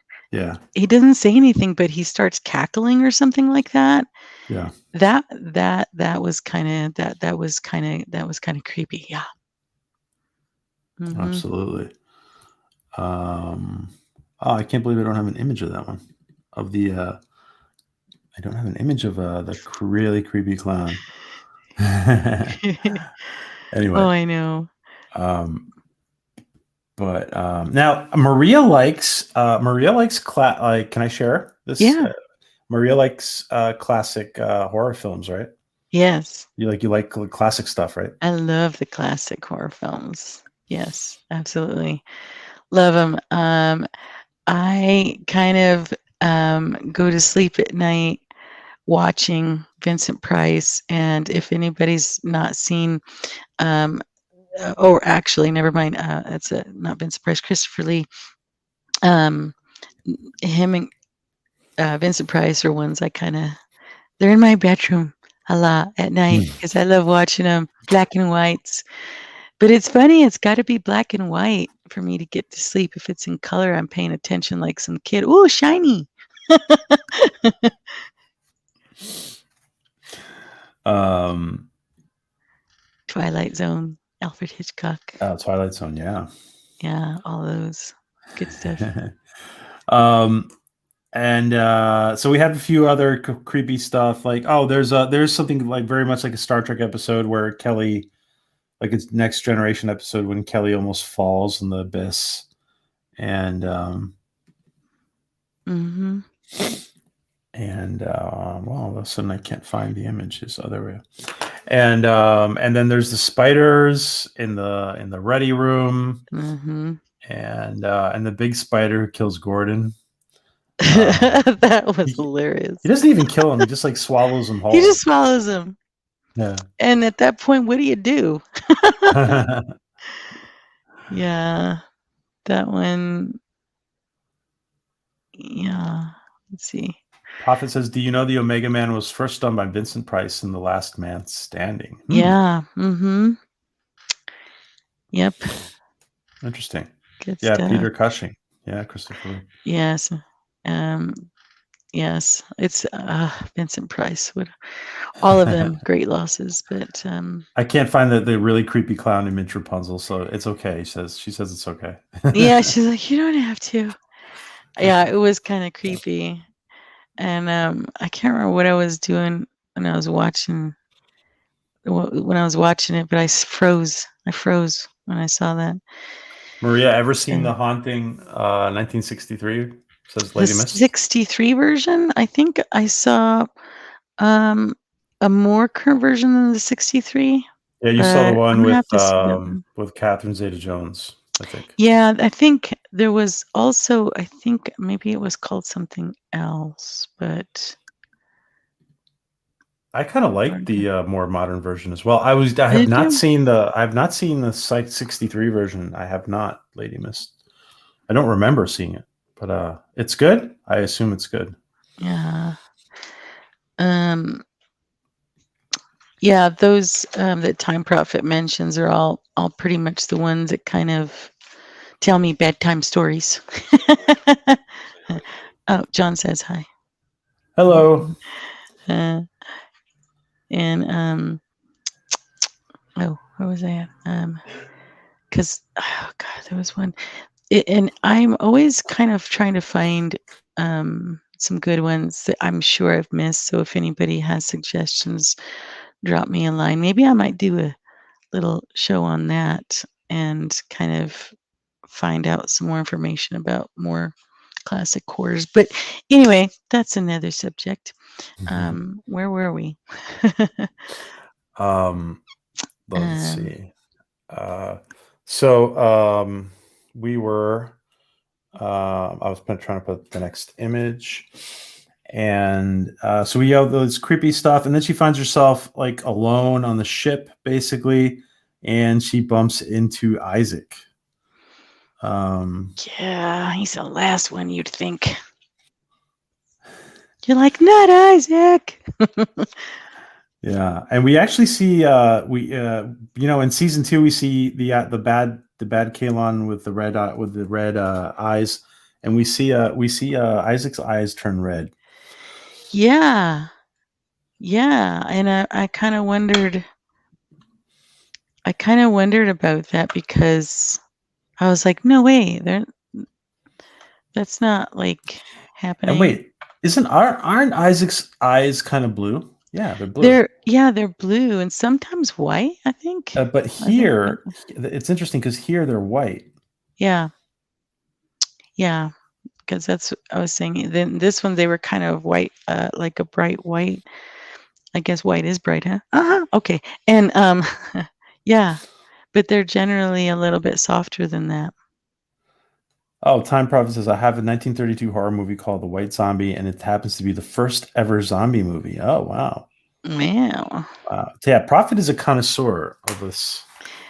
he doesn't say anything, but he starts cackling or something like that. Yeah. That was kind of creepy. Yeah. Mm-hmm. Absolutely. I can't believe I don't have an image of that one. Of the I don't have an image of the really creepy clown. Anyway. Oh, I know. But now Maria likes like, can I share this? Yeah. Maria likes classic horror films, right? Yes. You like classic stuff, right? I love the classic horror films. Yes, absolutely. Love them. I kind of go to sleep at night watching Vincent Price, and if anybody's not seen, or actually, never mind, that's not Vincent Price, Christopher Lee. Him and Vincent Price are ones they're in my bedroom a lot at night because I love watching them, black and whites. But it's funny, it's got to be black and white for me to get to sleep. If it's in color, I'm paying attention like some kid. Ooh, shiny. Twilight Zone, Alfred Hitchcock. Twilight Zone, yeah. Yeah, all those good stuff. So we have a few other creepy stuff. Like, there's something like very much like a Star Trek episode where Kelly, like it's Next Generation episode when Kelly almost falls in the abyss, and Mm-hmm. well, all of a sudden I can't find the images. Oh, there we go. And then there's the spiders in the ready room, Mm-hmm. and the big spider who kills Gordon. That was He hilarious. doesn't even kill him; he just like swallows him whole. He just swallows him. Yeah. And at that point, what do you do? Yeah, that one. Yeah, let's see. Prophet says, "Do you know the Omega Man was first done by Vincent Price in The Last Man Standing?" Yeah. Mm-hmm. Yep. Interesting. Good Yeah, stuff. Peter Cushing. Yeah, Christopher. Yes. Yes. It's Vincent Price. All of them great losses, but I can't find the really creepy clown in Mint Rapunzel, so it's okay. She says it's okay. yeah, she's like, you don't have to. Yeah, it was kind of creepy. And I can't remember what I was doing when I was watching it, but I froze. I froze when I saw that. Maria, ever seen And The Haunting 1963? Says the Lady Miss. 63 version, I think I saw a more current version than the 63. Yeah, you saw the But I'm one gonna have to see that one. with Catherine Zeta-Jones, I think. Yeah, I think there was also, I think maybe it was called something else, but I kind of like the more modern version as well. I have did not you? seen the Psych 63 version. I have not, Lady Miss. I don't remember seeing it, but it's good. I assume it's good. Yeah. Yeah, those that Time Prophet mentions are all pretty much the ones that kind of tell me bedtime stories. Oh, John says hi. Hello. And oh, where was I at? Because oh god, there was one, and I'm always kind of trying to find some good ones that I'm sure I've missed. So if anybody has suggestions, drop me a line. Maybe I might do a little show on that and kind of find out some more information about more classic horrors. But anyway, that's another subject. Where were we? Let's see. So we were. I was trying to put the next image, and so we have those creepy stuff, and then she finds herself like alone on the ship, basically, and she bumps into Isaac. Yeah, he's the last one you'd think. You're like, not Isaac. Yeah, and we actually see in season 2 we see the bad Kalon with the red eyes, and we see Isaac's eyes turn red. Yeah, and I kind of wondered. I kind of wondered about that because I was like, no way, that's not like happening. And wait, aren't Isaac's eyes kind of blue? Yeah, they're blue. They're blue and sometimes white, I think. But here, it's interesting because here they're white. Yeah, because that's what I was saying. Then this one they were kind of white, like a bright white. I guess white is bright, huh? Okay, and yeah, but they're generally a little bit softer than that. Oh, Time Prophet says, I have a 1932 horror movie called The White Zombie, and it happens to be the first ever zombie movie. Oh, wow. Wow. So yeah, Prophet is a connoisseur of this.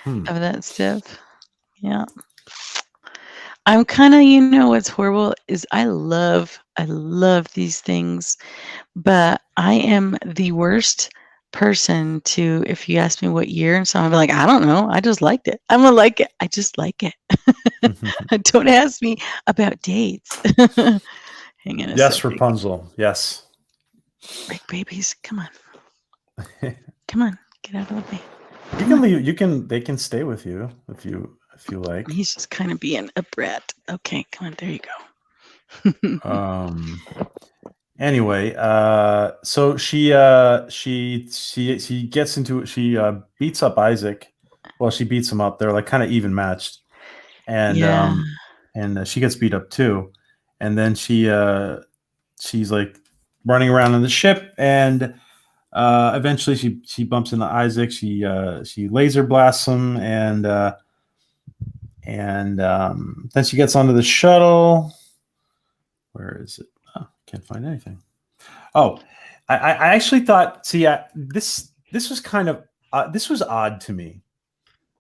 Of that stuff. Yeah. I'm kind of, what's horrible is I love these things, but I am the worst person to, if you ask me what year and so I'm like, I don't know. I just liked it. I'm gonna like it. I just like it. Don't ask me about dates. Hang on a Yes, second. Rapunzel. Yes. Break babies. Come on. Come on. Get out of the way. You can leave. They can stay with you if you like. He's just kind of being a brat. Okay, come on. There you go. Um. Anyway, so she gets into she beats up Isaac. Well, she beats him up. They're like kind of even matched, and Yeah. she gets beat up too. And then she's like running around on the ship, and eventually she bumps into Isaac. She laser blasts him, and then she gets onto the shuttle. Where is it? Oh, can't find anything. Oh, I actually thought. See, this was kind of this was odd to me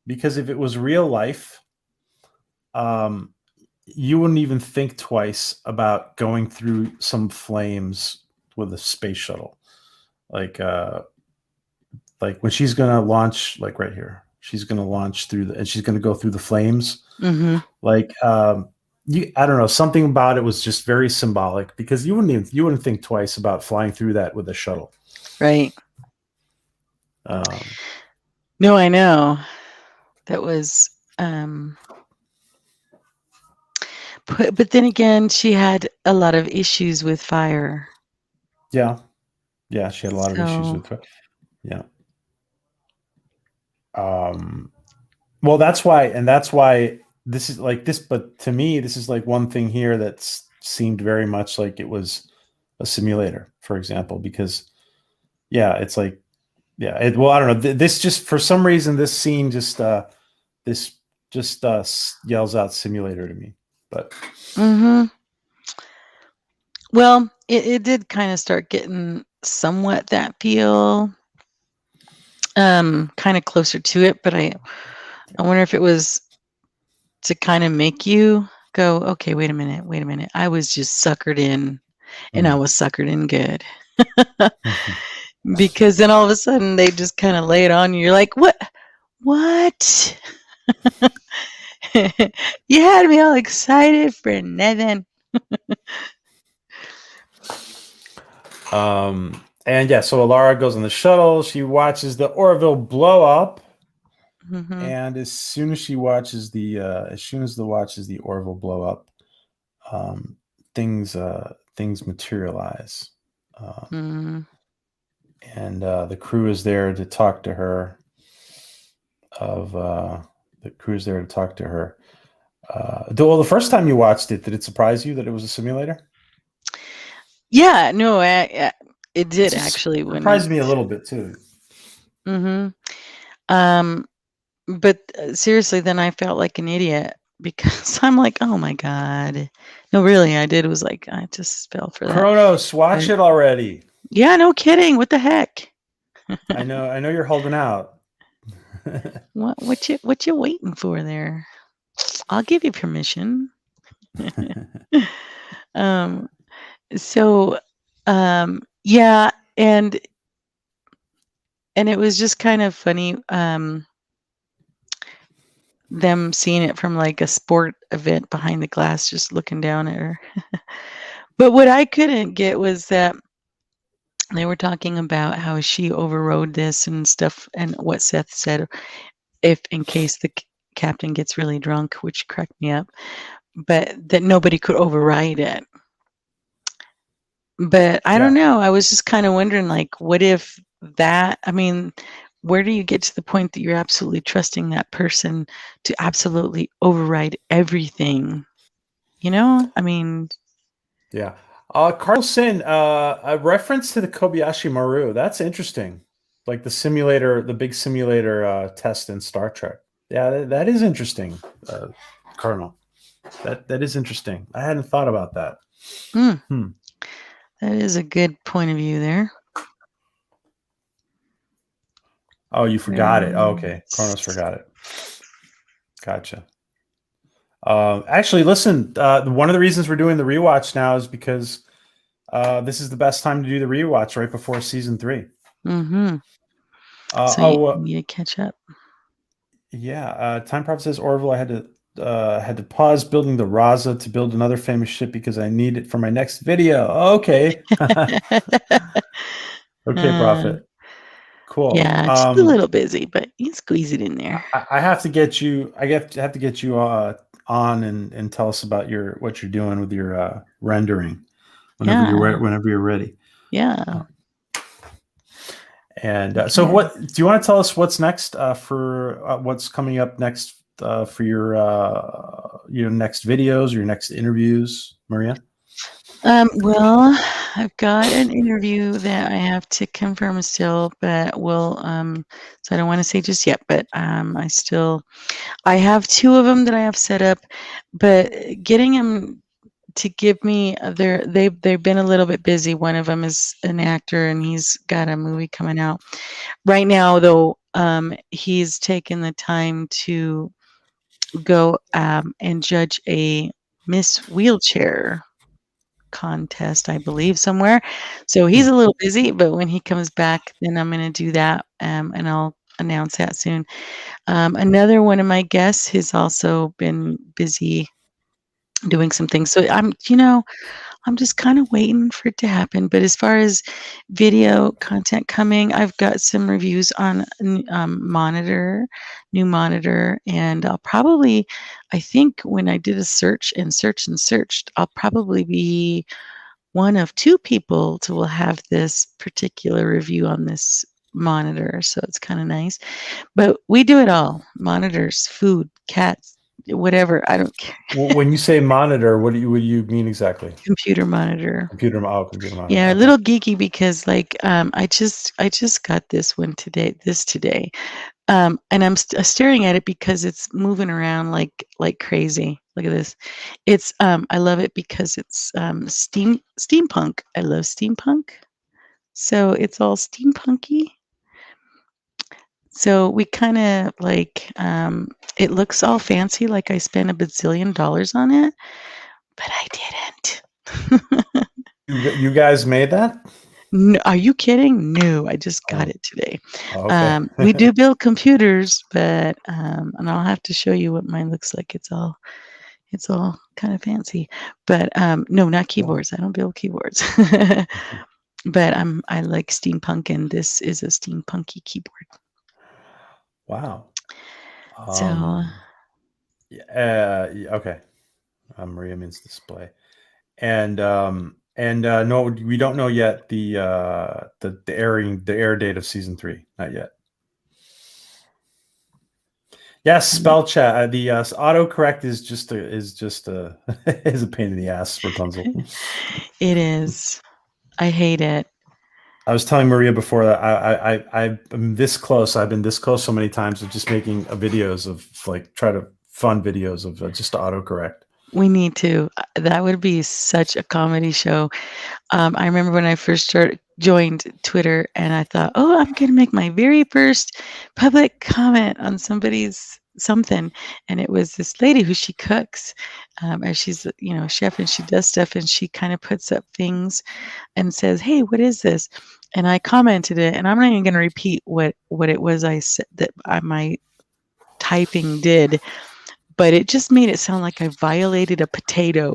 because if it was real life, um, you wouldn't even think twice about going through some flames with a space shuttle, like when she's gonna launch, like right here, she's gonna launch through and she's gonna go through the flames. Mm-hmm. Like I don't know, something about it was just very symbolic because you wouldn't think twice about flying through that with a shuttle. Right. No, I know. That was but then again, she had a lot of issues with fire. Yeah, she had a lot of issues with it. Yeah. Well, that's why this is like this. But to me, this is like one thing here that seemed very much like it was a simulator, for example, because it's like, well, I don't know. This just, for some reason, this scene just yells out simulator to me. But well, it did kind of start getting somewhat that feel, kind of closer to it. But I wonder if it was to kind of make you go, okay, wait a minute. I was just suckered in, and I was suckered in good. Because then all of a sudden they just kind of lay it on you. You're like, what? You had me all excited for nothing. And yeah, so Alara goes on the shuttle. She watches the Orville blow up. And as soon as watches the Orville blow up, things materialize. And the crew is there to talk to her. Well, the first time you watched it, did it surprise you that it was a simulator? Yeah, no, it did actually. Surprised me a little bit too. But seriously, then I felt like an idiot because I'm like, oh my God. No, really, I did. It was like, I just fell for that. Kronos, watch it already. Yeah, no kidding. What the heck? I know you're holding out. What you waiting for there? I'll give you permission. So yeah, and it was just kind of funny, them seeing it from like a sport event behind the glass, just looking down at her. But what I couldn't get was that they were talking about how she overrode this and stuff, and what Seth said, if in case the captain gets really drunk, which cracked me up, but that nobody could override it. But I don't know. I was just kind of wondering, like, what if where do you get to the point that you're absolutely trusting that person to absolutely override everything? Yeah. Carlson, a reference to the Kobayashi Maru. That's interesting. Like the big simulator test in Star Trek. Yeah, that is interesting, Colonel. That is interesting. I hadn't thought about that. That is a good point of view there. Oh, you forgot it. Oh, okay. Kronos forgot it. Gotcha. Actually, listen, one of the reasons we're doing the rewatch now is because this is the best time to do the rewatch right before season 3. So you need to catch up. Yeah. Time Prophet says, Orville, I had to pause building the Raza to build another famous ship because I need it for my next video. Okay. Okay, Prophet. Cool. Yeah, just a little busy, but you squeeze it in there. I have to get you. I have to get you on on and tell us about what you're doing with your rendering whenever Yeah. you're ready. Yeah. And so, what do you want to tell us? What's next for what's coming up next for your next videos, your next interviews, Maria? Well, I've got an interview that I have to confirm still, but so I don't want to say just yet, but I have 2 of them that I have set up, but getting them to give me they've been a little bit busy. One of them is an actor and he's got a movie coming out right now, though. He's taken the time to go and judge a Miss Wheelchair contest, I believe, somewhere. So he's a little busy, but when he comes back, then I'm going to do that, and I'll announce that soon. Another one of my guests has also been busy doing some things. So I'm just kind of waiting for it to happen. But as far as video content coming, I've got some reviews on new monitor, and I think when I did a search and searched, I'll probably be one of 2 people to will have this particular review on this monitor. So it's kind of nice. But we do it all: monitors, food, cats, whatever. I don't care. When you say monitor, what do you mean exactly? Computer monitor. Computer monitor. Yeah, a Okay. little geeky because I just got this one today. And I'm staring at it because it's moving around like crazy. Look at this. It's I love it because it's steampunk. I love steampunk. So it's all steampunky. So we kind of it looks all fancy, like I spent a bazillion dollars on it, but I didn't. You guys made that? No, are you kidding? No, I just got it today. Okay. We do build computers, but and I'll have to show you what mine looks like. It's all kind of fancy, but no, not keyboards. I don't build keyboards. But I like steampunk, and this is a steampunky keyboard. Wow. So Okay. Maria means display, and no, we don't know yet the air date of season 3. Not yet. Yes, spell chat. The autocorrect is just a is a pain in the ass, Rapunzel. it is. I hate it. I was telling Maria before that I'm this close. I've been this close so many times of just making videos of fun videos of just autocorrect. We need to. That would be such a comedy show. I remember when I first joined Twitter, and I thought, oh, I'm going to make my very first public comment on somebody's something. And it was this lady who she cooks, as she's a chef, and she does stuff, and she kind of puts up things and says, hey, what is this? And I commented it, and I'm not even going to repeat what it was I said that my typing did. But it just made it sound like I violated a potato.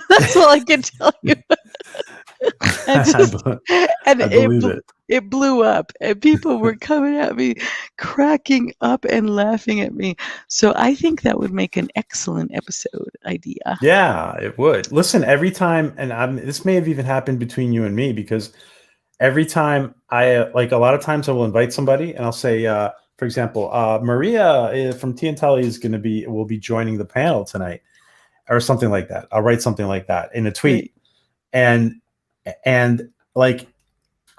That's all I can tell you. I believe it blew up, and people were coming at me, cracking up and laughing at me. So I think that would make an excellent episode idea. Yeah, it would. Listen, every time, and this may have even happened between you and me, because every time I a lot of times I will invite somebody and I'll say, for example, Maria from T Telly will be joining the panel tonight, or something like that. I'll write something like that in a tweet, right. and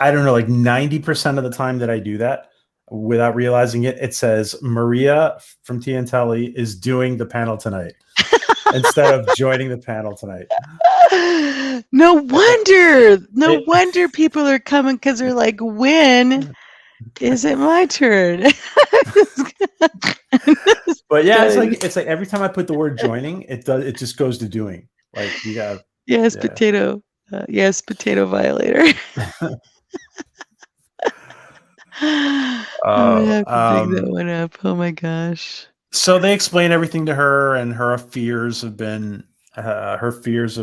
I don't know, 90% of the time that I do that, without realizing it, it says Maria from T Telly is doing the panel tonight instead of joining the panel tonight. No wonder people are coming, because they're like, when is it my turn? But yeah, it's like every time I put the word joining, it just goes to doing. You got yes, yeah. Potato. Yes, potato violator. I have to dig that one up. Oh my gosh. So they explain everything to her, and her fears have been revealed,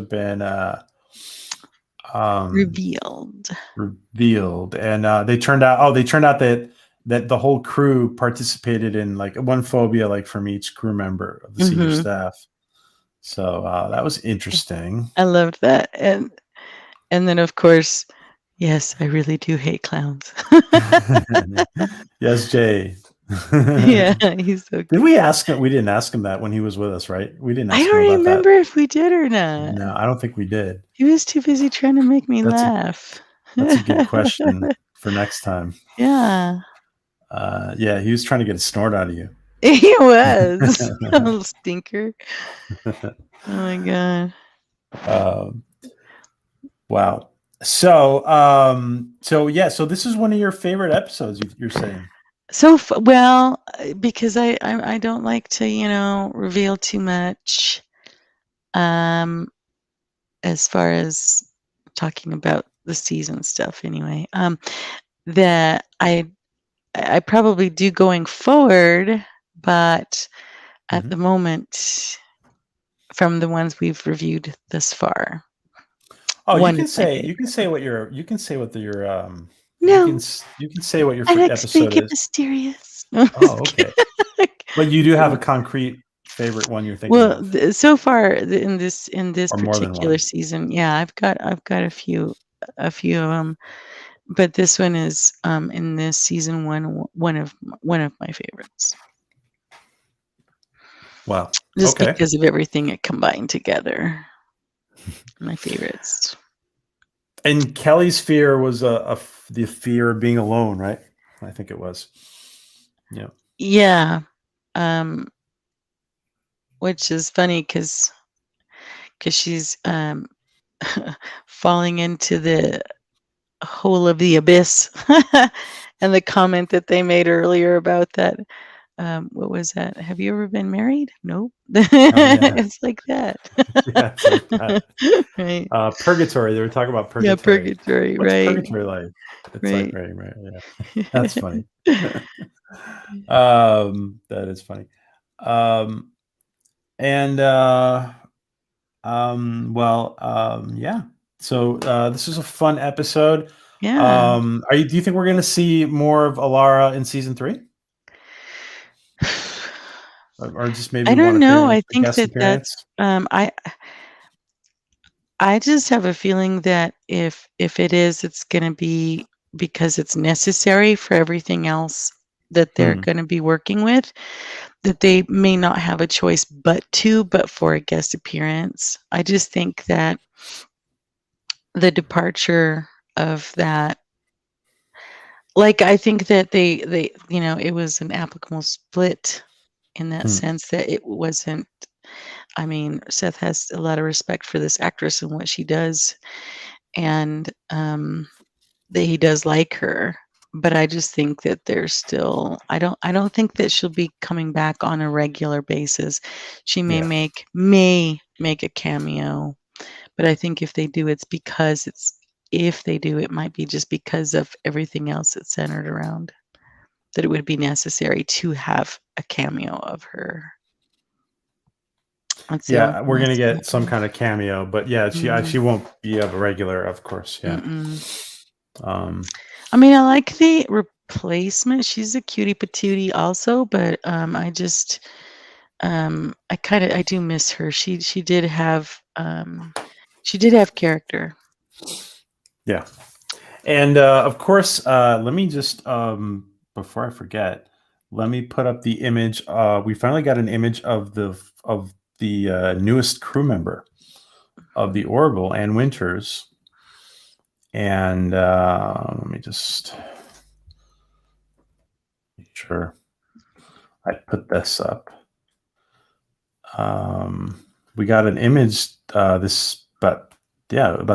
and they turned out that the whole crew participated in one phobia from each crew member of the senior staff. So that was interesting. I loved that. And then of course, yes, I really do hate clowns. Yes, Jay. Yeah, he's so Did cute. we ask him? We didn't ask him that when he was with us, right? We didn't I ask him don't about that. remember if we did or not. No, I don't think we did. He was too busy trying to make me That's a laugh. that's a good question for next time. Yeah, Yeah, he was trying to get a snort out of you. he was a little stinker. Oh my god. Um, wow. So yeah, so this is one of your favorite episodes. You're saying? So well, because I don't like to reveal too much. As far as talking about the season stuff, anyway. That I probably do going forward, but at the Mhm. moment, from the ones we've reviewed thus far, Oh, one is my you can favorite. say what your you can say what the, your No, you can say what your I like to episode make it is. mysterious. No, I'm Oh, just okay. kidding. But you do have a concrete favorite one you're thinking Well, of, so far in this or more than particular one. season, yeah, I've got a few of them, but this one is in this season one of my favorites, Wow. just Okay. because of everything it combined together. My favorites. And Kelly's fear was the fear of being alone, right? I think it was. Yeah. Yeah, um, which is funny because she's falling into the hole of the abyss, and the comment that they made earlier about that. What was that? Have you ever been married? Nope. Oh yeah. It's like that. Yeah, it's like that. Right. Purgatory. They were talking about Yeah, purgatory. purgatory. What's Right. purgatory like? It's like Right. right. Yeah. That's funny. That is funny. Um, and yeah. So this is a fun episode. Yeah. Do you think we're going to see more of Alara in season 3, or just maybe I one don't know. appearance, I a think guest that appearance? I just have a feeling that if it is, it's going to be because it's necessary for everything else that they're Hmm. going to be working with, that they may not have a choice but for a guest appearance. I just think that the departure of that, like, I think that they it was an applicable split in that Hmm. sense, that it wasn't. I mean, Seth has a lot of respect for this actress and what she does, and that he does like her. But I just think that there's still. I don't think that she'll be coming back on a regular basis. She Yeah. may make a cameo, but I think if they do, it's because it's. If they do, it might be just because of everything else that's centered around that it would be necessary to have a cameo of her. That's the only Yeah, thing we're I gonna see get some happening. kind of cameo, but yeah, she Mhm, won't be a regular, of course. Yeah. mm-mm. Um, I mean, I like the replacement. She's a cutie patootie also, but I do miss her. She did have character. yeah, and of course, let me just before I forget, let me put up the image. We finally got an image of the newest crew member of the Orville, Ann Winters, and let me just make sure I put this up. We got an image about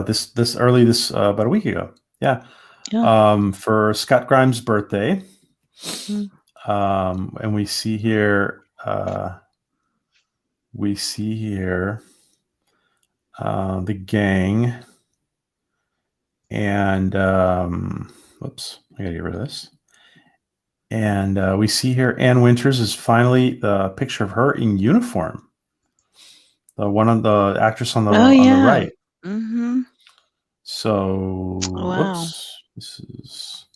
this early this about a week ago. Yeah, Yeah. for Scott Grimes' birthday. Mm. And we see here the gang, and whoops, I gotta get rid of this. And we see here Ann Winters is finally the picture of her in uniform. The one on the actress Oh on the yeah. right. Mhm. So Wow. whoops, this is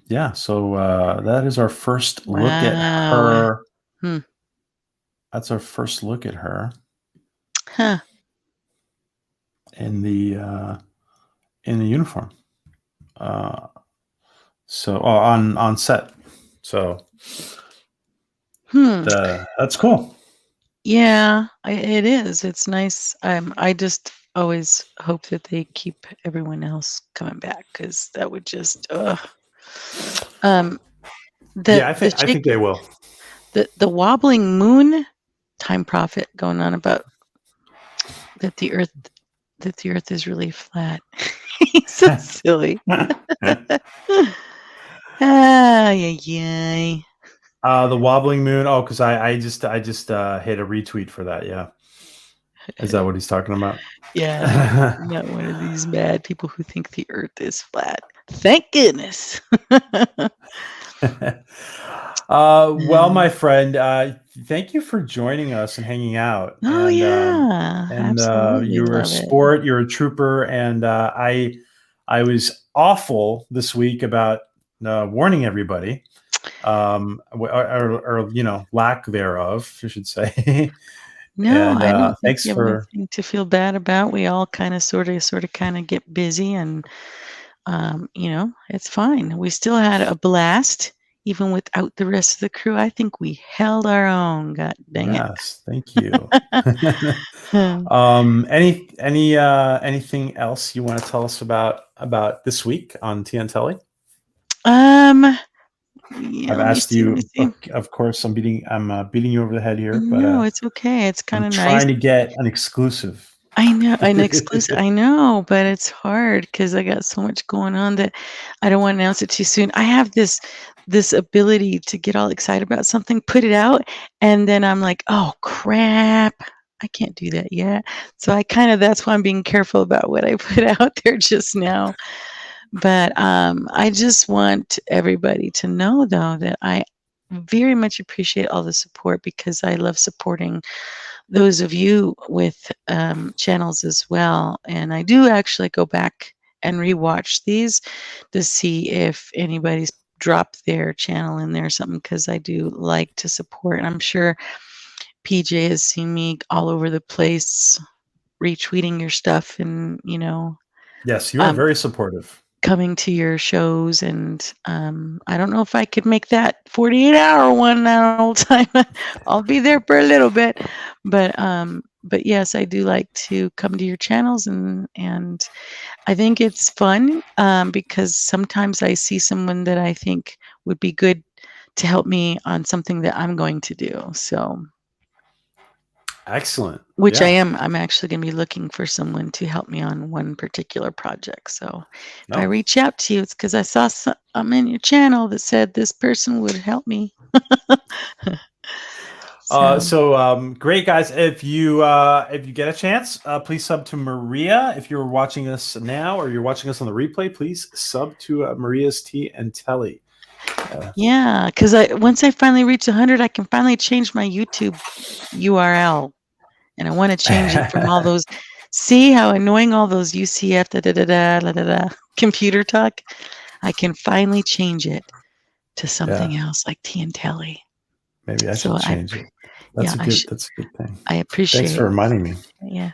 yeah. So that is our first look at Wow. her Hmm. That's our first look at her Huh. in the uniform. So on set. So that's cool. Yeah, it is. It's nice. I just always hope that they keep everyone else coming back because that would just Yeah, I the think they will. The wobbling moon time prophet going on about that the earth is really flat. He's so silly. Yeah. The wobbling moon. Oh, because I just hit a retweet for that. Yeah, is that what he's talking about? Yeah, I'm not one of these mad people who think the earth is flat. Thank goodness. Well, my friend, thank you for joining us and hanging out. Oh yeah, And absolutely you're a love it. sport, you're a trooper, and I was awful this week about warning everybody, or lack thereof, I should say. No, And I don't think thanks you have for anything to feel bad about. We all kind of sort of kind of get busy and it's fine. We still had a blast even without the rest of the crew. I think we held our own. God dang it. yes, thank you. Anything else you want to tell us about this week on T Telly? Yeah, I've let me asked see. Let me you, see. of course, I'm beating you over the head here, No, but it's okay. It's kind I'm of nice. trying to get an exclusive. I know, an exclusive. I know, but it's hard because I got so much going on that I don't want to announce it too soon. I have this ability to get all excited about something, put it out, and then I'm like, oh crap, I can't do that yet. So that's why I'm being careful about what I put out there just now. But I just want everybody to know though that I very much appreciate all the support because I love supporting those of you with channels as well. And I do actually go back and rewatch these to see if anybody's dropped their channel in there or something because I do like to support. And I'm sure PJ has seen me all over the place retweeting your stuff and, Yes, you are very supportive. coming to your shows. And I don't know if I could make that 48-hour one that whole time. I'll be there for a little bit. But yes, I do like to come to your channels and I think it's fun because sometimes I see someone that I think would be good to help me on something that I'm going to do. So Excellent. which I Yeah. am. I'm actually going to be looking for someone to help me on one particular project. So if I No. reach out to you, it's because I saw I'm in your channel that said this person would help me. Great, guys. If you get a chance, please sub to Maria. If you're watching us now or you're watching us on the replay, please sub to Maria's T and Telly. Yeah, because once I finally reach 100, I can finally change my YouTube URL, and I want to change it from all those. See how annoying all those UCF computer talk. I can finally change it to something else like T and Telly. Maybe I So should change it. yeah, That's a good thing. I appreciate Thanks for it. reminding me. Yeah.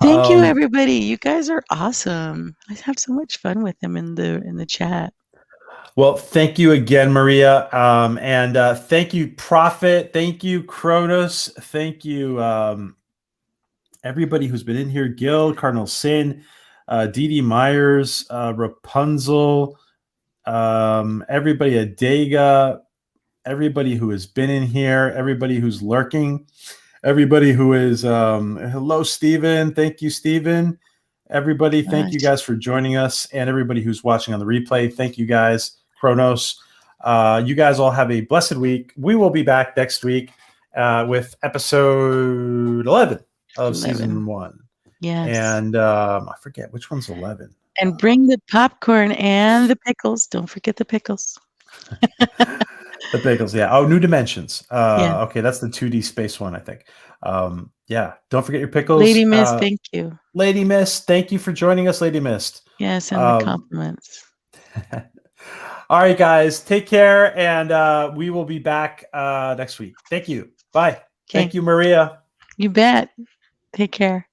Thank you, everybody. You guys are awesome. I have so much fun with them in the chat. Well, thank you again, Maria. And thank you, Prophet. Thank you, Kronos. Thank you, everybody who's been in here. Gil, Cardinal Sin, Dee Dee Myers, Rapunzel, everybody at Dega, everybody who has been in here, everybody who's lurking, everybody who is hello, Stephen. Thank you, Stephen. Everybody, thank you guys for joining us, and everybody who's watching on the replay. Thank you guys. Kronos. You guys all have a blessed week. We will be back next week with episode 11 of season 1. Yes. And I forget which one's 11. And bring the popcorn and the pickles. Don't forget the pickles. The pickles, yeah. Oh, New Dimensions. Yeah. Okay, that's the 2D space one, I think. Yeah, don't forget your pickles. Lady Mist, thank you. Lady Mist, thank you for joining us, Lady Mist. Yes, and the compliments. All right, guys, take care, and we will be back next week. Thank you. Bye. Okay. Thank you, Maria. You bet. Take care.